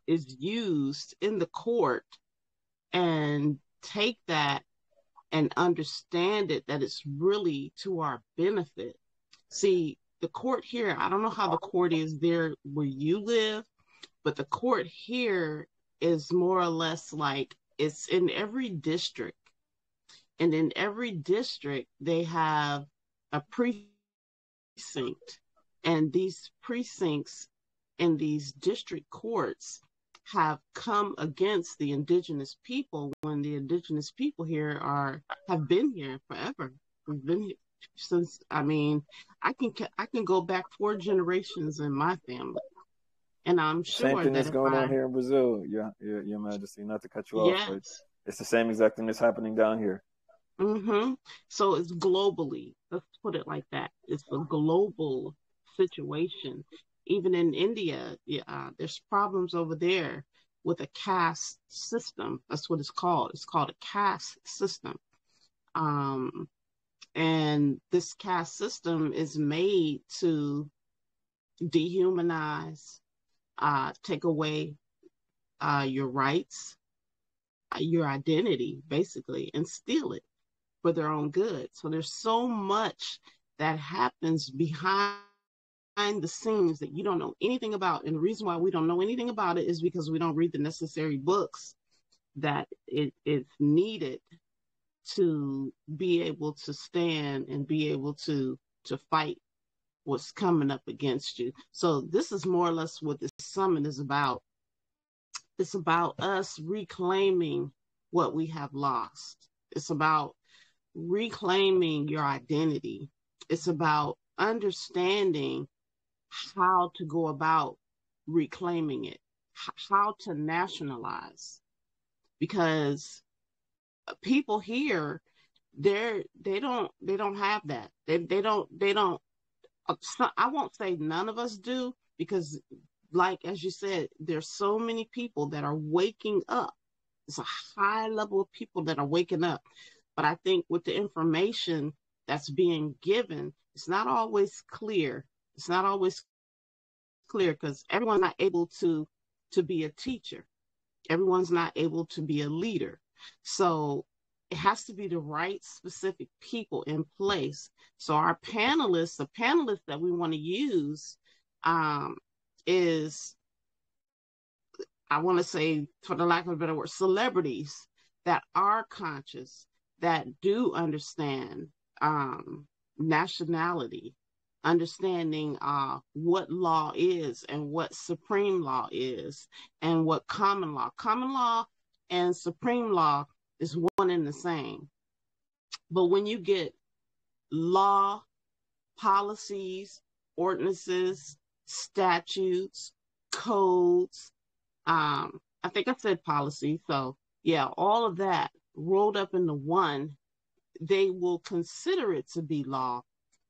Speaker 6: is used in the court and take that and understand it, that it's really to our benefit. See, the court here, I don't know how the court is there where you live, but the court here is more or less like it's in every district. And in every district, they have a precinct. And these precincts in these district courts have come against the indigenous people when the indigenous people here have been here forever. We've been here since, I can go back 4 generations in my family. And I'm sure
Speaker 3: same thing
Speaker 6: that
Speaker 3: that's going on here in Brazil, Your Majesty, not to cut you off, but it's the same exact thing that's happening down here.
Speaker 6: Mm-hmm. So it's globally, let's put it like that. It's a global situation. Even in India, there's problems over there with a caste system. That's what it's called. It's called a caste system. And this caste system is made to dehumanize, take away your rights, your identity, basically, and steal it for their own good. So there's so much that happens behind the scenes that you don't know anything about. And the reason why we don't know anything about it is because we don't read the necessary books that it is needed to be able to stand and be able to fight what's coming up against you. So this is more or less what this summit is about. It's about us reclaiming what we have lost. It's about reclaiming your identity. It's about understanding how to go about reclaiming it, how to nationalize. Because people here, they don't have that. They don't. I won't say none of us do, because like, as you said, there's so many people that are waking up. It's a high level of people that are waking up. But I think with the information that's being given, it's not always clear. It's not always clear because everyone's not able to be a teacher. Everyone's not able to be a leader. So it has to be the right specific people in place. So our panelists, the panelists that we want to use is, I want to say, for the lack of a better word, celebrities that are conscious, that do understand nationality, understanding what law is and what supreme law is and what common law. Common law and supreme law is one and the same. But when you get law, policies, ordinances, statutes, codes, I think I said policy. So yeah, all of that rolled up into one they will consider it to be law,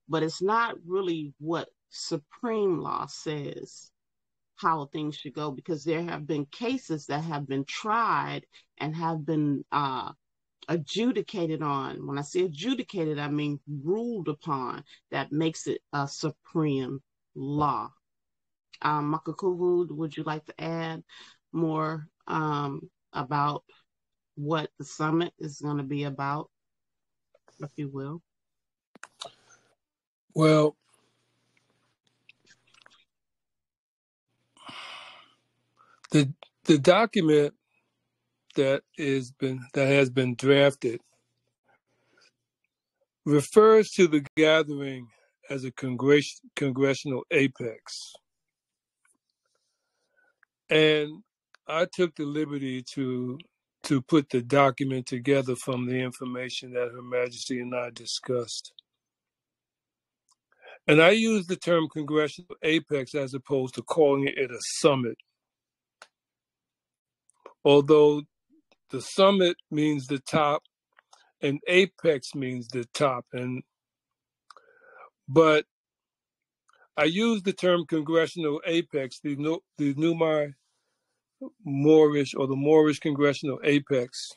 Speaker 6: but it's not really what supreme law says how things should go, because there have been cases that have been tried and have been adjudicated on. When I say adjudicated, I mean ruled upon, that makes it a supreme law. Makakuvu, would you like to add more about what the summit is going to be about, if you will?
Speaker 1: Well, the document that has been drafted refers to the gathering as a congressional apex. And I took the liberty to put the document together from the information that Her Majesty and I discussed. And I use the term congressional apex as opposed to calling it a summit. Although the summit means the top and apex means the top. But I use the term congressional apex, the Numai Moorish or the Moorish congressional apex,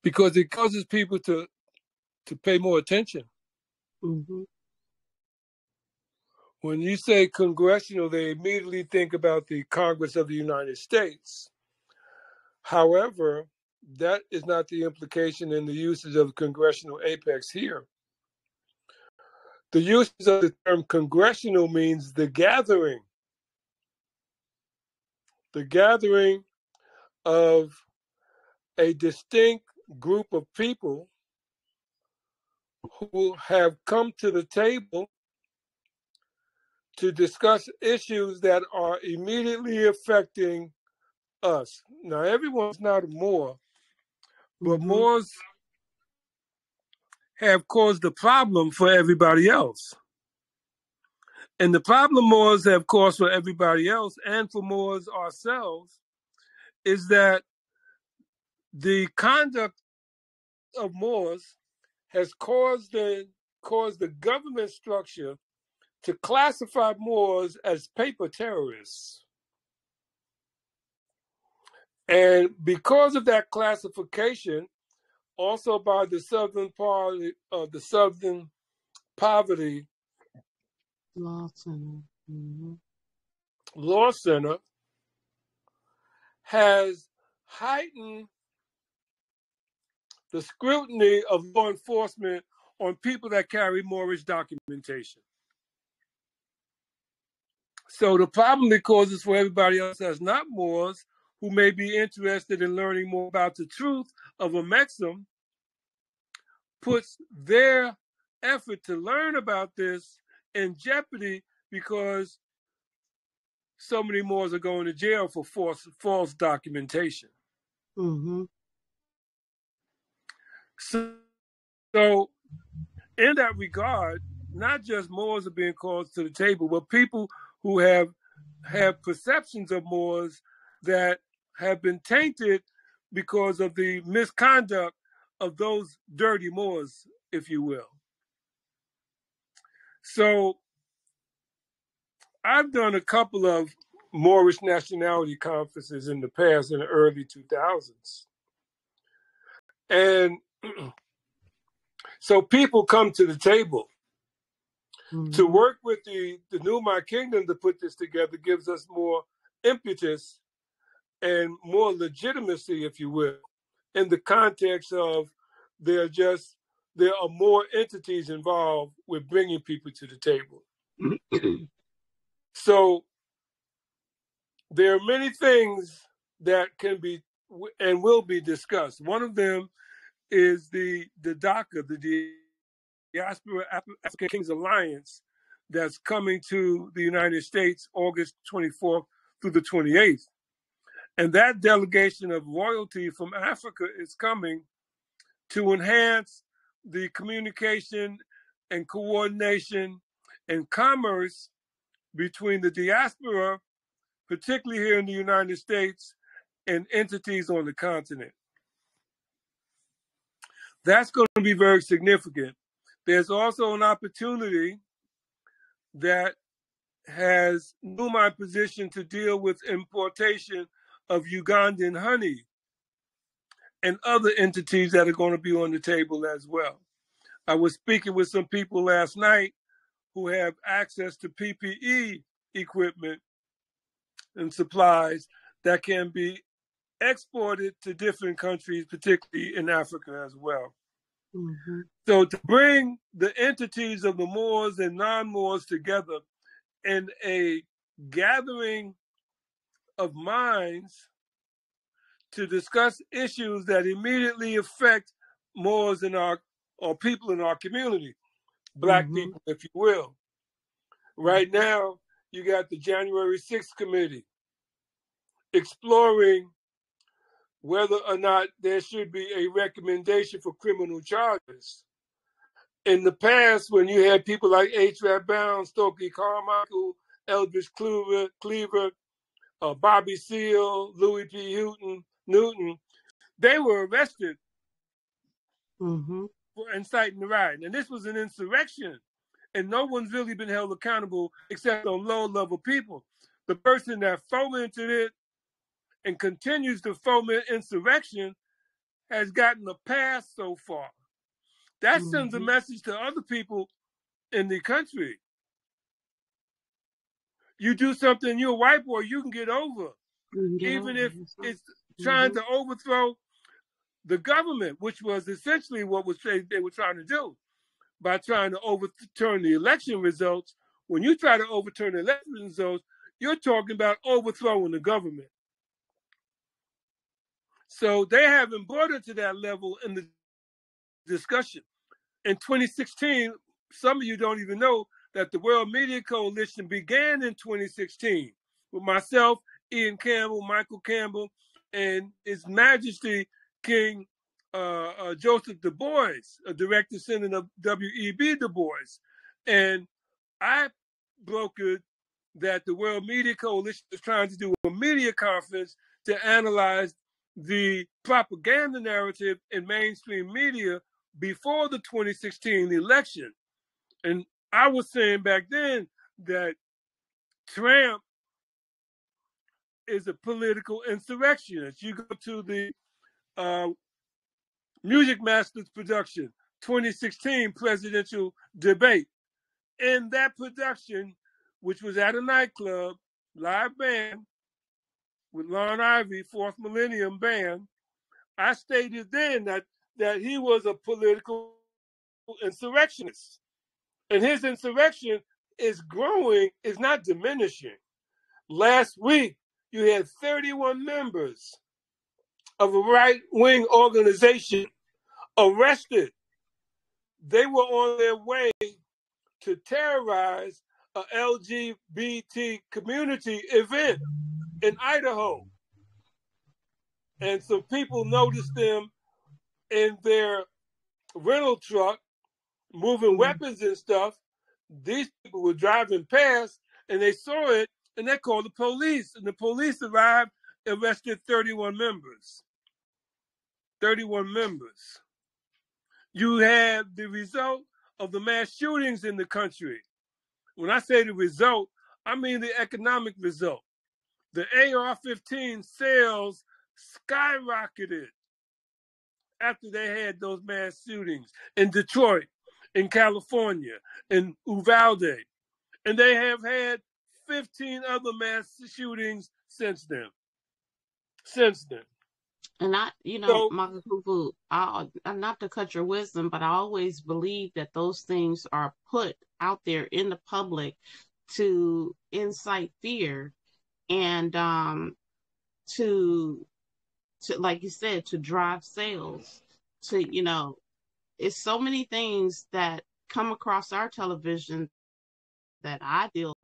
Speaker 1: because it causes people to pay more attention.
Speaker 6: Mm-hmm.
Speaker 1: When you say congressional, they immediately think about the Congress of the United States. However, that is not the implication in the usage of congressional apex here. The usage of the term congressional means the gathering of a distinct group of people who have come to the table to discuss issues that are immediately affecting us. Now, everyone's not a Moor, but
Speaker 6: Mm-hmm.
Speaker 1: Moors have caused a problem for everybody else. And the problem Moors have caused for everybody else and for Moors ourselves is that the conduct of Moors has caused the government structure to classify Moors as paper terrorists. And because of that classification, also by the Southern Party of the Southern Poverty
Speaker 6: Law Center. Mm-hmm.
Speaker 1: Law Center has heightened the scrutiny of law enforcement on people that carry Moorish documentation. So the problem it causes for everybody else that's not Moors, who may be interested in learning more about the truth of a Mexim, puts their effort to learn about this in jeopardy because so many Moors are going to jail for false documentation.
Speaker 6: Mm-hmm.
Speaker 1: So in that regard, not just Moors are being called to the table, but people who have perceptions of Moors that have been tainted because of the misconduct of those dirty Moors, if you will. So I've done a couple of Moorish nationality conferences in the past, in the early 2000s. And so people come to the table.
Speaker 6: Mm-hmm.
Speaker 1: To work with the Numai Kingdom to put this together gives us more impetus and more legitimacy, if you will, in the context of there are more entities involved with bringing people to the table. So there are many things that can be and will be discussed. One of them is the DACA, the Diaspora African Kings Alliance, that's coming to the United States August 24th through the 28th. And that delegation of royalty from Africa is coming to enhance the communication and coordination and commerce between the diaspora, particularly here in the United States, and entities on the continent. That's going to be very significant. There's also an opportunity that has new my position to deal with importation of Ugandan honey and other entities that are going to be on the table as well. I was speaking with some people last night who have access to PPE equipment and supplies that can be exported to different countries, particularly in Africa as well.
Speaker 6: Mm-hmm.
Speaker 1: So to bring the entities of the Moors and non-Moors together in a gathering of minds to discuss issues that immediately affect Moors in our, or people in our community, Black
Speaker 6: Mm-hmm.
Speaker 1: people, if you will. Right now, you got the January 6th committee exploring whether or not there should be a recommendation for criminal charges. In the past, when you had people like H. Rap Brown, Stokely Carmichael, Eldridge Cleaver, Bobby Seale, Louis P. Newton, they were arrested
Speaker 6: Mm-hmm.
Speaker 1: for inciting the riot. And this was an insurrection. And no one's really been held accountable except on low-level people. The person that fomented it and continues to foment insurrection has gotten a pass so far. That sends a message to other people in the country. You do something, you're a white boy, you can get over. Even if it's trying to overthrow the government, which was essentially what they were trying to do by trying to overturn the election results. When you try to overturn the election results, you're talking about overthrowing the government. So they haven't brought it to that level in the discussion. In 2016, some of you don't even know that the World Media Coalition began in 2016 with myself, Ian Campbell, Michael Campbell, and His Majesty King Joseph Du Bois, a direct descendant of W.E.B. Du Bois. And I brokered that the World Media Coalition is trying to do a media conference to analyze the propaganda narrative in mainstream media before the 2016 election. And I was saying back then that Trump is a political insurrectionist. You go to the Music Masters production, 2016 presidential debate. In that production, which was at a nightclub, live band, with Lon Ivy, Fourth Millennium Band, I stated then that he was a political insurrectionist. And his insurrection is growing, is not diminishing. Last week, you had 31 members of a right-wing organization arrested. They were on their way to terrorize a LGBT community event in Idaho. And some people noticed them in their rental truck moving weapons and stuff. These people were driving past and they saw it and they called the police. And the police arrived, arrested 31 members. 31 members. You have the result of the mass shootings in the country. When I say the result, I mean the economic result. The AR-15 sales skyrocketed after they had those mass shootings in Detroit, in California, in Uvalde. And they have had 15 other mass shootings since then.
Speaker 6: And Maka Kufu, not to cut your wisdom, but I always believe that those things are put out there in the public to incite fear and to like you said, to drive sales, it's so many things that come across our television that I feel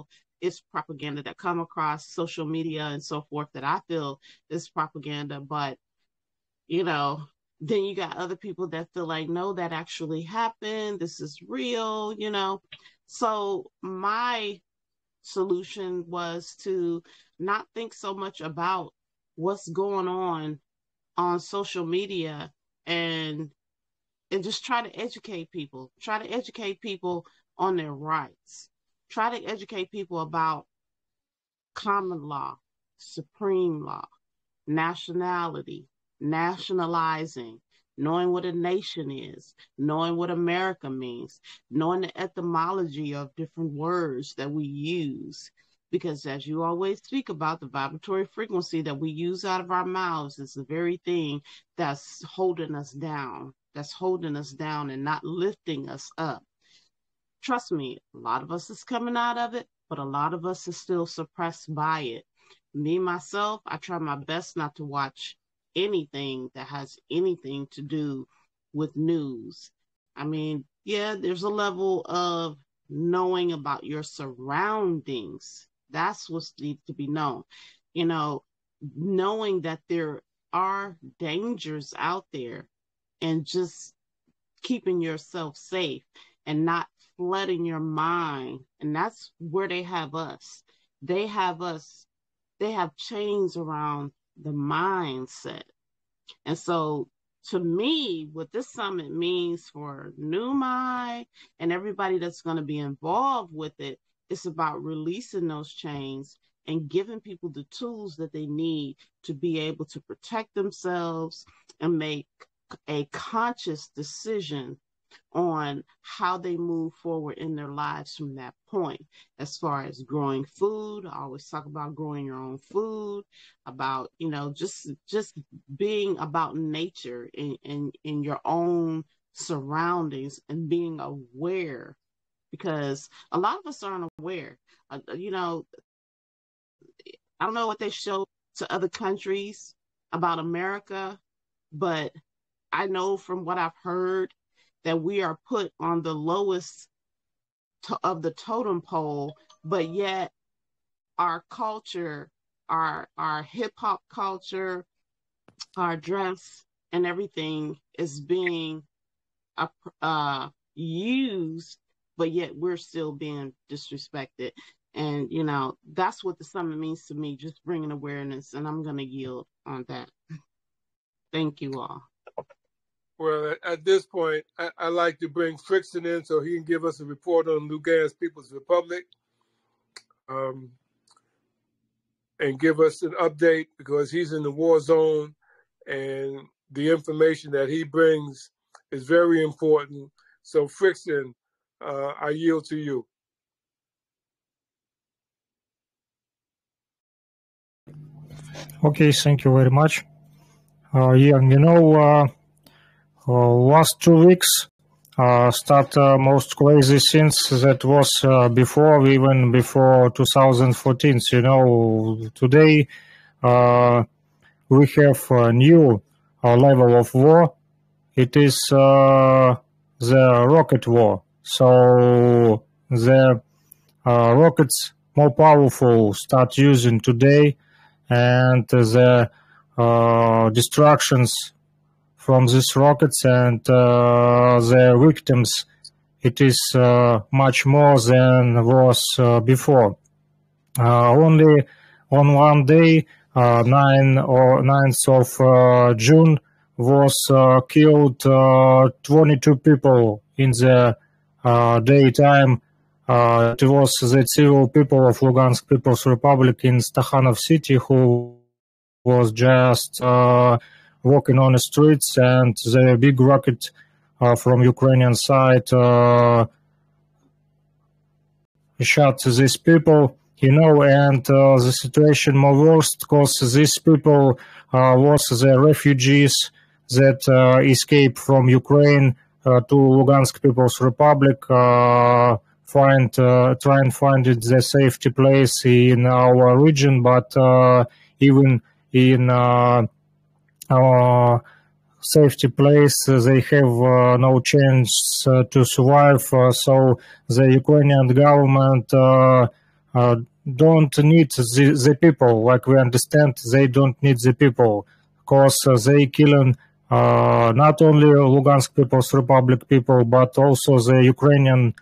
Speaker 6: is propaganda, that come across social media and so forth that I feel is propaganda. But, then you got other people that feel like, no, that actually happened. This is real, So my solution was to not think so much about what's going on social media and just try to educate people. Try to educate people on their rights. Try to educate people about common law, supreme law, nationality, nationalizing, knowing what a nation is, knowing what America means, knowing the etymology of different words that we use. Because as you always speak about, the vibratory frequency that we use out of our mouths is the very thing that's holding us down, and not lifting us up. Trust me, a lot of us is coming out of it, but a lot of us is still suppressed by it. Me, myself, I try my best not to watch anything that has anything to do with news. I mean, yeah, there's a level of knowing about your surroundings. That's what needs to be known. You know, knowing that there are dangers out there and just keeping yourself safe and not flooding your mind. And that's where they have us. They have us. They have chains around the mindset. And so to me, what this summit means for Numai and everybody that's going to be involved with it, it's about releasing those chains and giving people the tools that they need to be able to protect themselves and make a conscious decision on how they move forward in their lives from that point. As far as growing food, I always talk about growing your own food, about, you know, just being about nature in your own surroundings and being aware, because a lot of us aren't aware. You know, I don't know what they show to other countries about America, but I know from what I've heard that we are put on the lowest of the totem pole, but yet our culture, our hip hop culture, our dress and everything is being used, but yet we're still being disrespected. And, you know, that's what the summit means to me, just bringing awareness. And I'm going to yield on that. Thank you all.
Speaker 1: Well, at this point, I like to bring Frickson in so he can give us a report on Lugansk People's Republic and give us an update, because he's in the war zone and the information that he brings is very important. So, Frickson, I yield to you.
Speaker 4: Okay, thank you very much. Yeah, you know, last 2 weeks start most crazy things that was before, even before 2014. So, you know, today we have a new level of war. It is the rocket war. So the rockets more powerful start using today, and the destructions from these rockets and the victims, it is much more than was before. Only on one day, 9th of June, was killed 22 people in the daytime. It was the civil people of Lugansk People's Republic in Stakhanov city who was just walking on the streets, and the big rocket from Ukrainian side shot these people, you know, and the situation more worse because these people was the refugees that escaped from Ukraine to Lugansk People's Republic, try and find the safety place in our region, but even in safety place, they have no chance to survive. So the Ukrainian government don't need the people. Like we understand, they don't need the people, because they killing not only Lugansk People's Republic people, but also the Ukrainian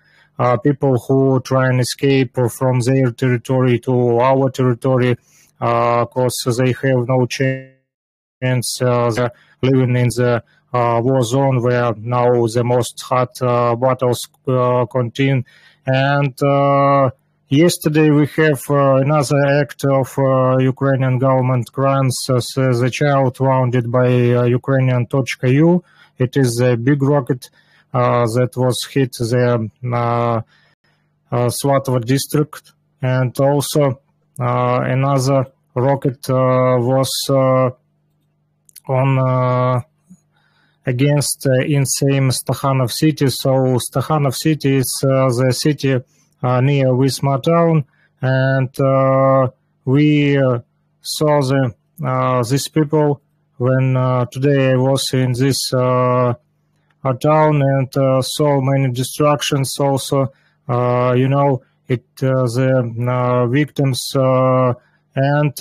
Speaker 4: people who try and escape from their territory to our territory. because they have no chance. They're living in the war zone where now the most hot battles continue. And yesterday we have another act of Ukrainian government crimes. The child wounded by Ukrainian Tochka-U. It is a big rocket that was hit the Svatov district, and also another rocket was on against in same Stakhanov city. So Stakhanov city is the city near Wisma town, and we saw these people when today I was in this town and saw many destructions. Also, the victims and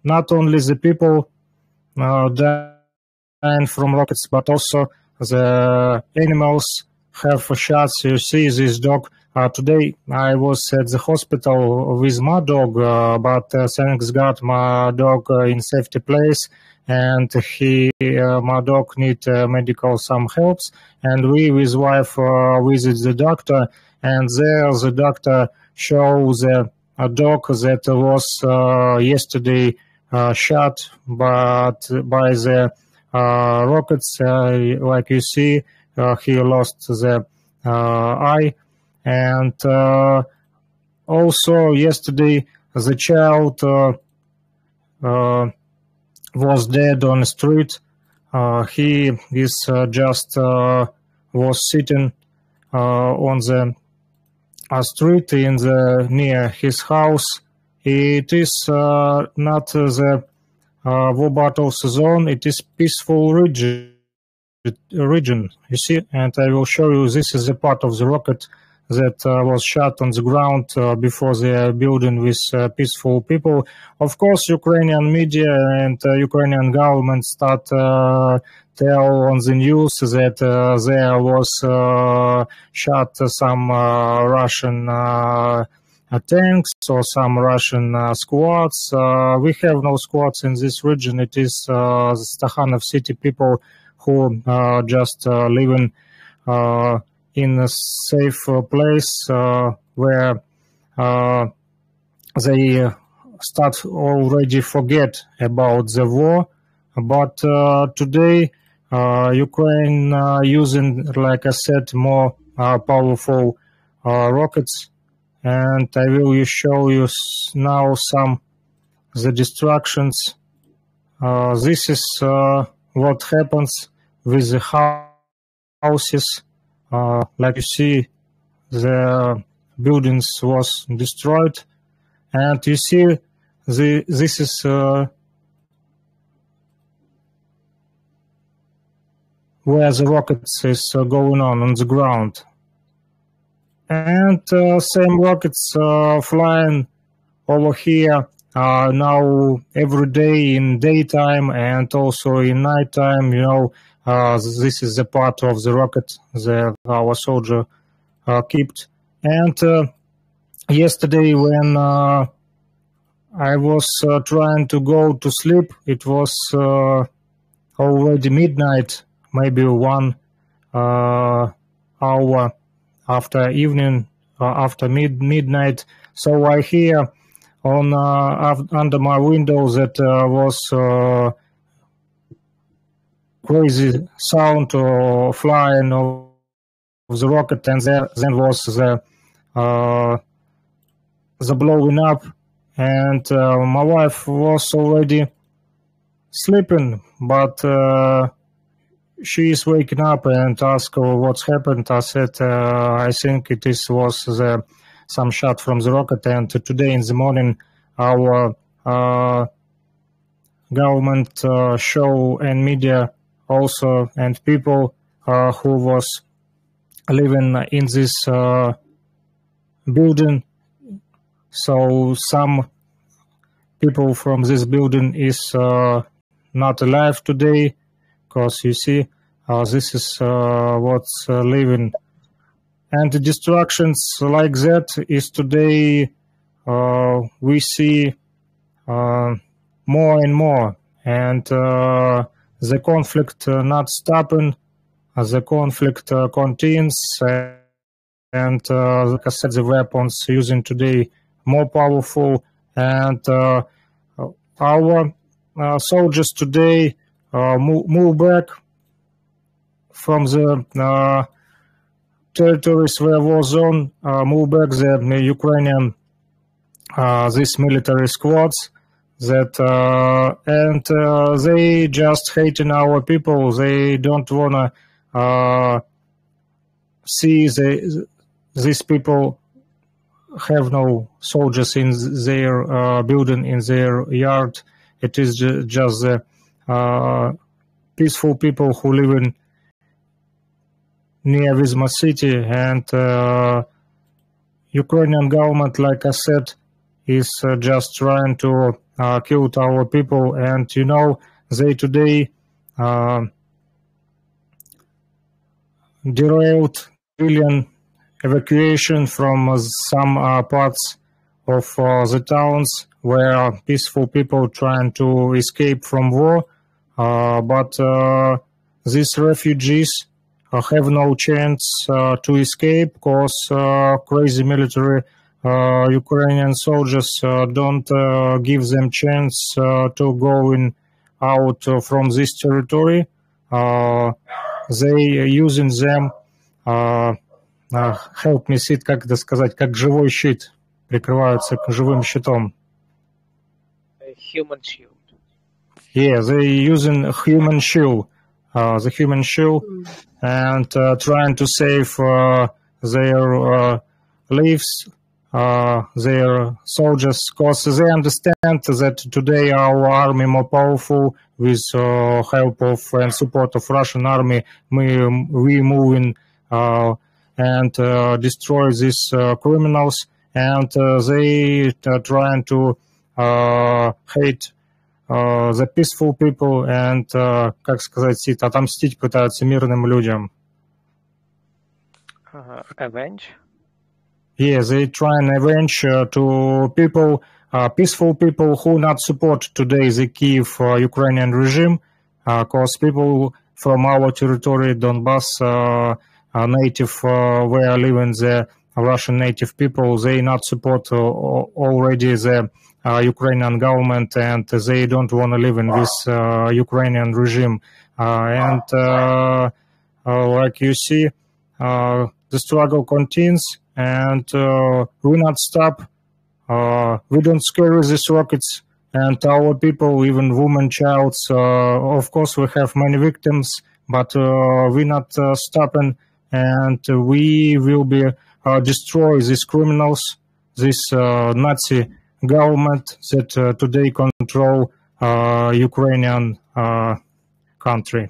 Speaker 4: not only the people dying from rockets, but also the animals have shots. You see this dog. Today I was at the hospital with my dog, but thanks God my dog in safety place, and my dog need medical some helps, and we with wife visit the doctor, and there the doctor shows a dog that was yesterday shot by the rockets. Like you see, he lost the eye. And also yesterday the child was dead on the street. He is just was sitting on the street in the near his house. It is not the war battles zone. It is peaceful region. You see, and I will show you. This is a part of the rocket that was shot on the ground before the building with peaceful people. Of course, Ukrainian media and Ukrainian government start tell on the news that there was shot some Russian tanks or some Russian squads. We have no squads in this region. It is the Stakhanov city people who just living in a safe place where they start already forget about the war. But today Ukraine using, like I said, more powerful rockets, and I will show you now some the destructions. This is what happens with the houses. Like you see, the buildings was destroyed, and you see this is where the rockets is going on the ground, and same rockets flying over here now every day in daytime and also in nighttime. This is the part of the rocket that our soldier kept. And yesterday when I was trying to go to sleep, it was already midnight, maybe 1 hour after evening, after midnight. So I hear on under my window that was crazy sound flying of the rocket, and then was the blowing up, and my wife was already sleeping, but she is waking up and asked what's happened. I said I think it was some shot from the rocket, and today in the morning our government show and media also, and people who was living in this building. So some people from this building is not alive today, because you see this is what's living. And the destructions like that is today we see more and more, and the conflict not stopping. The conflict continues, and like I said, the weapons using today more powerful, and our soldiers today move back from the territories where war zone, move back the Ukrainian these military squads that and they just hating our people. They don't wanna see these people have no soldiers in their building, in their yard. It is just the peaceful people who live in near Vyzma city, and Ukrainian government, like I said, is just trying to kill our people. And you know, they today derailed civilian evacuation from some parts of the towns where peaceful people trying to escape from war, but these refugees have no chance to escape because crazy military Ukrainian soldiers don't give them chance to go out from this territory. They using them, help me sit, как это сказать, как живой щит, прикрываются живым щитом.
Speaker 10: Human shield.
Speaker 4: Yeah, they using human shield, the human shield, and trying to save their lives, their soldiers, because they understand that today our army more powerful with help of and support of Russian army. We moving and destroy these criminals, and they trying to hate the peaceful people and, как сказать, отомстить пытаются мирным людям.
Speaker 10: Avenge?
Speaker 4: Yeah, they try and avenge to people, peaceful people who not support today the Kiev Ukrainian regime, because people from our territory, Donbass, native, where living the Russian native people, they not support already the Ukrainian government, and they don't want to live in this Ukrainian regime. And like you see, the struggle continues, and we not stop. We don't scare these rockets, and our people, even women, child. Of course, we have many victims, but we not stopping, and we will be destroy these criminals, this Nazi government that today control Ukrainian country.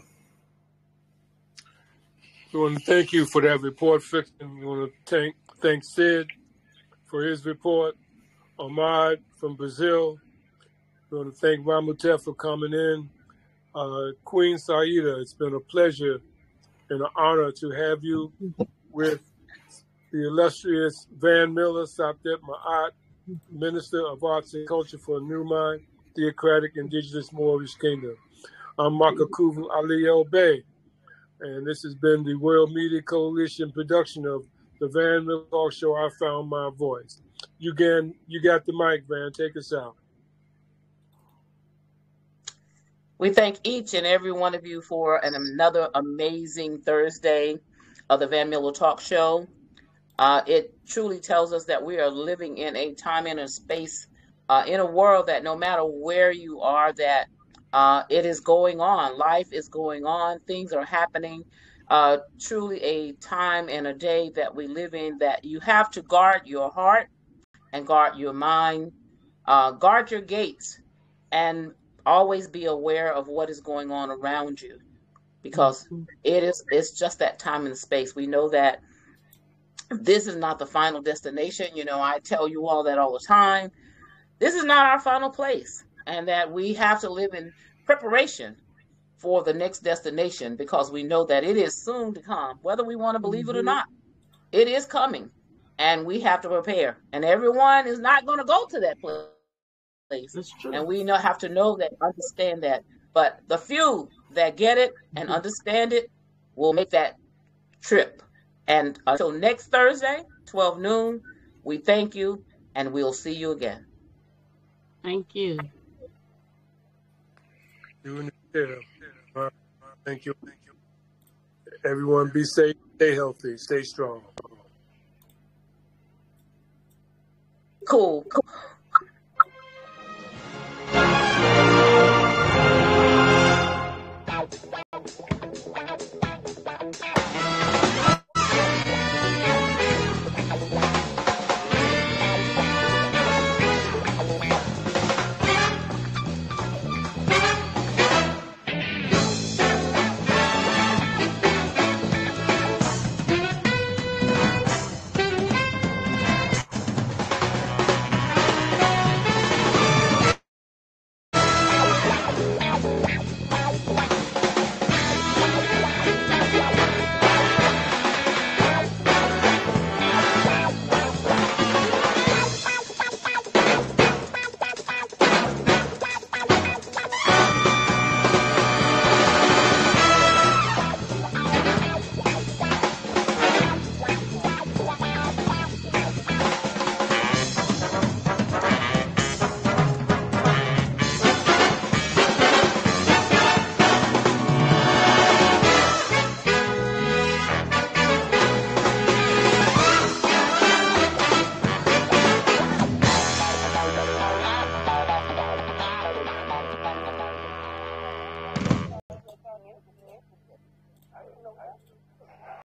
Speaker 1: We want to thank you for that report, Fixon. We want to thank Sid for his report, Ahmad from Brazil. We want to thank Ramutef for coming in. Queen Saida, it's been a pleasure and an honor to have you with the illustrious Van Miller, Sapdet Ma'at, Minister of Arts and Culture for Newman, Theocratic Indigenous Moorish Kingdom. I'm Makakuvu Ali El Bey, and this has been the World Media Coalition production of the Van Miller Talk Show, I Found My Voice. You got the mic, Van. Take us out.
Speaker 2: We thank each and every one of you for another amazing Thursday of the Van Miller Talk Show. It truly tells us that we are living in a time and a space, in a world that no matter where you are, that it is going on. Life is going on. Things are happening. Truly a time and a day that we live in that you have to guard your heart and guard your mind, guard your gates, and always be aware of what is going on around you, because it's just that time and space. We know that this is not the final destination. You know, I tell you all that all the time. This is not our final place, and that we have to live in preparation for the next destination, because we know that it is soon to come, whether we want to believe it or not. It is coming, and we have to prepare. And everyone is not going to go to that place. place.
Speaker 6: That's true.
Speaker 2: And we have to know that, understand that. But the few that get it and understand it will make that trip. And until next Thursday, 12 noon, we thank you and we'll see you again.
Speaker 6: Thank you.
Speaker 1: Thank you. Everyone be safe, stay healthy, stay strong.
Speaker 2: Cool.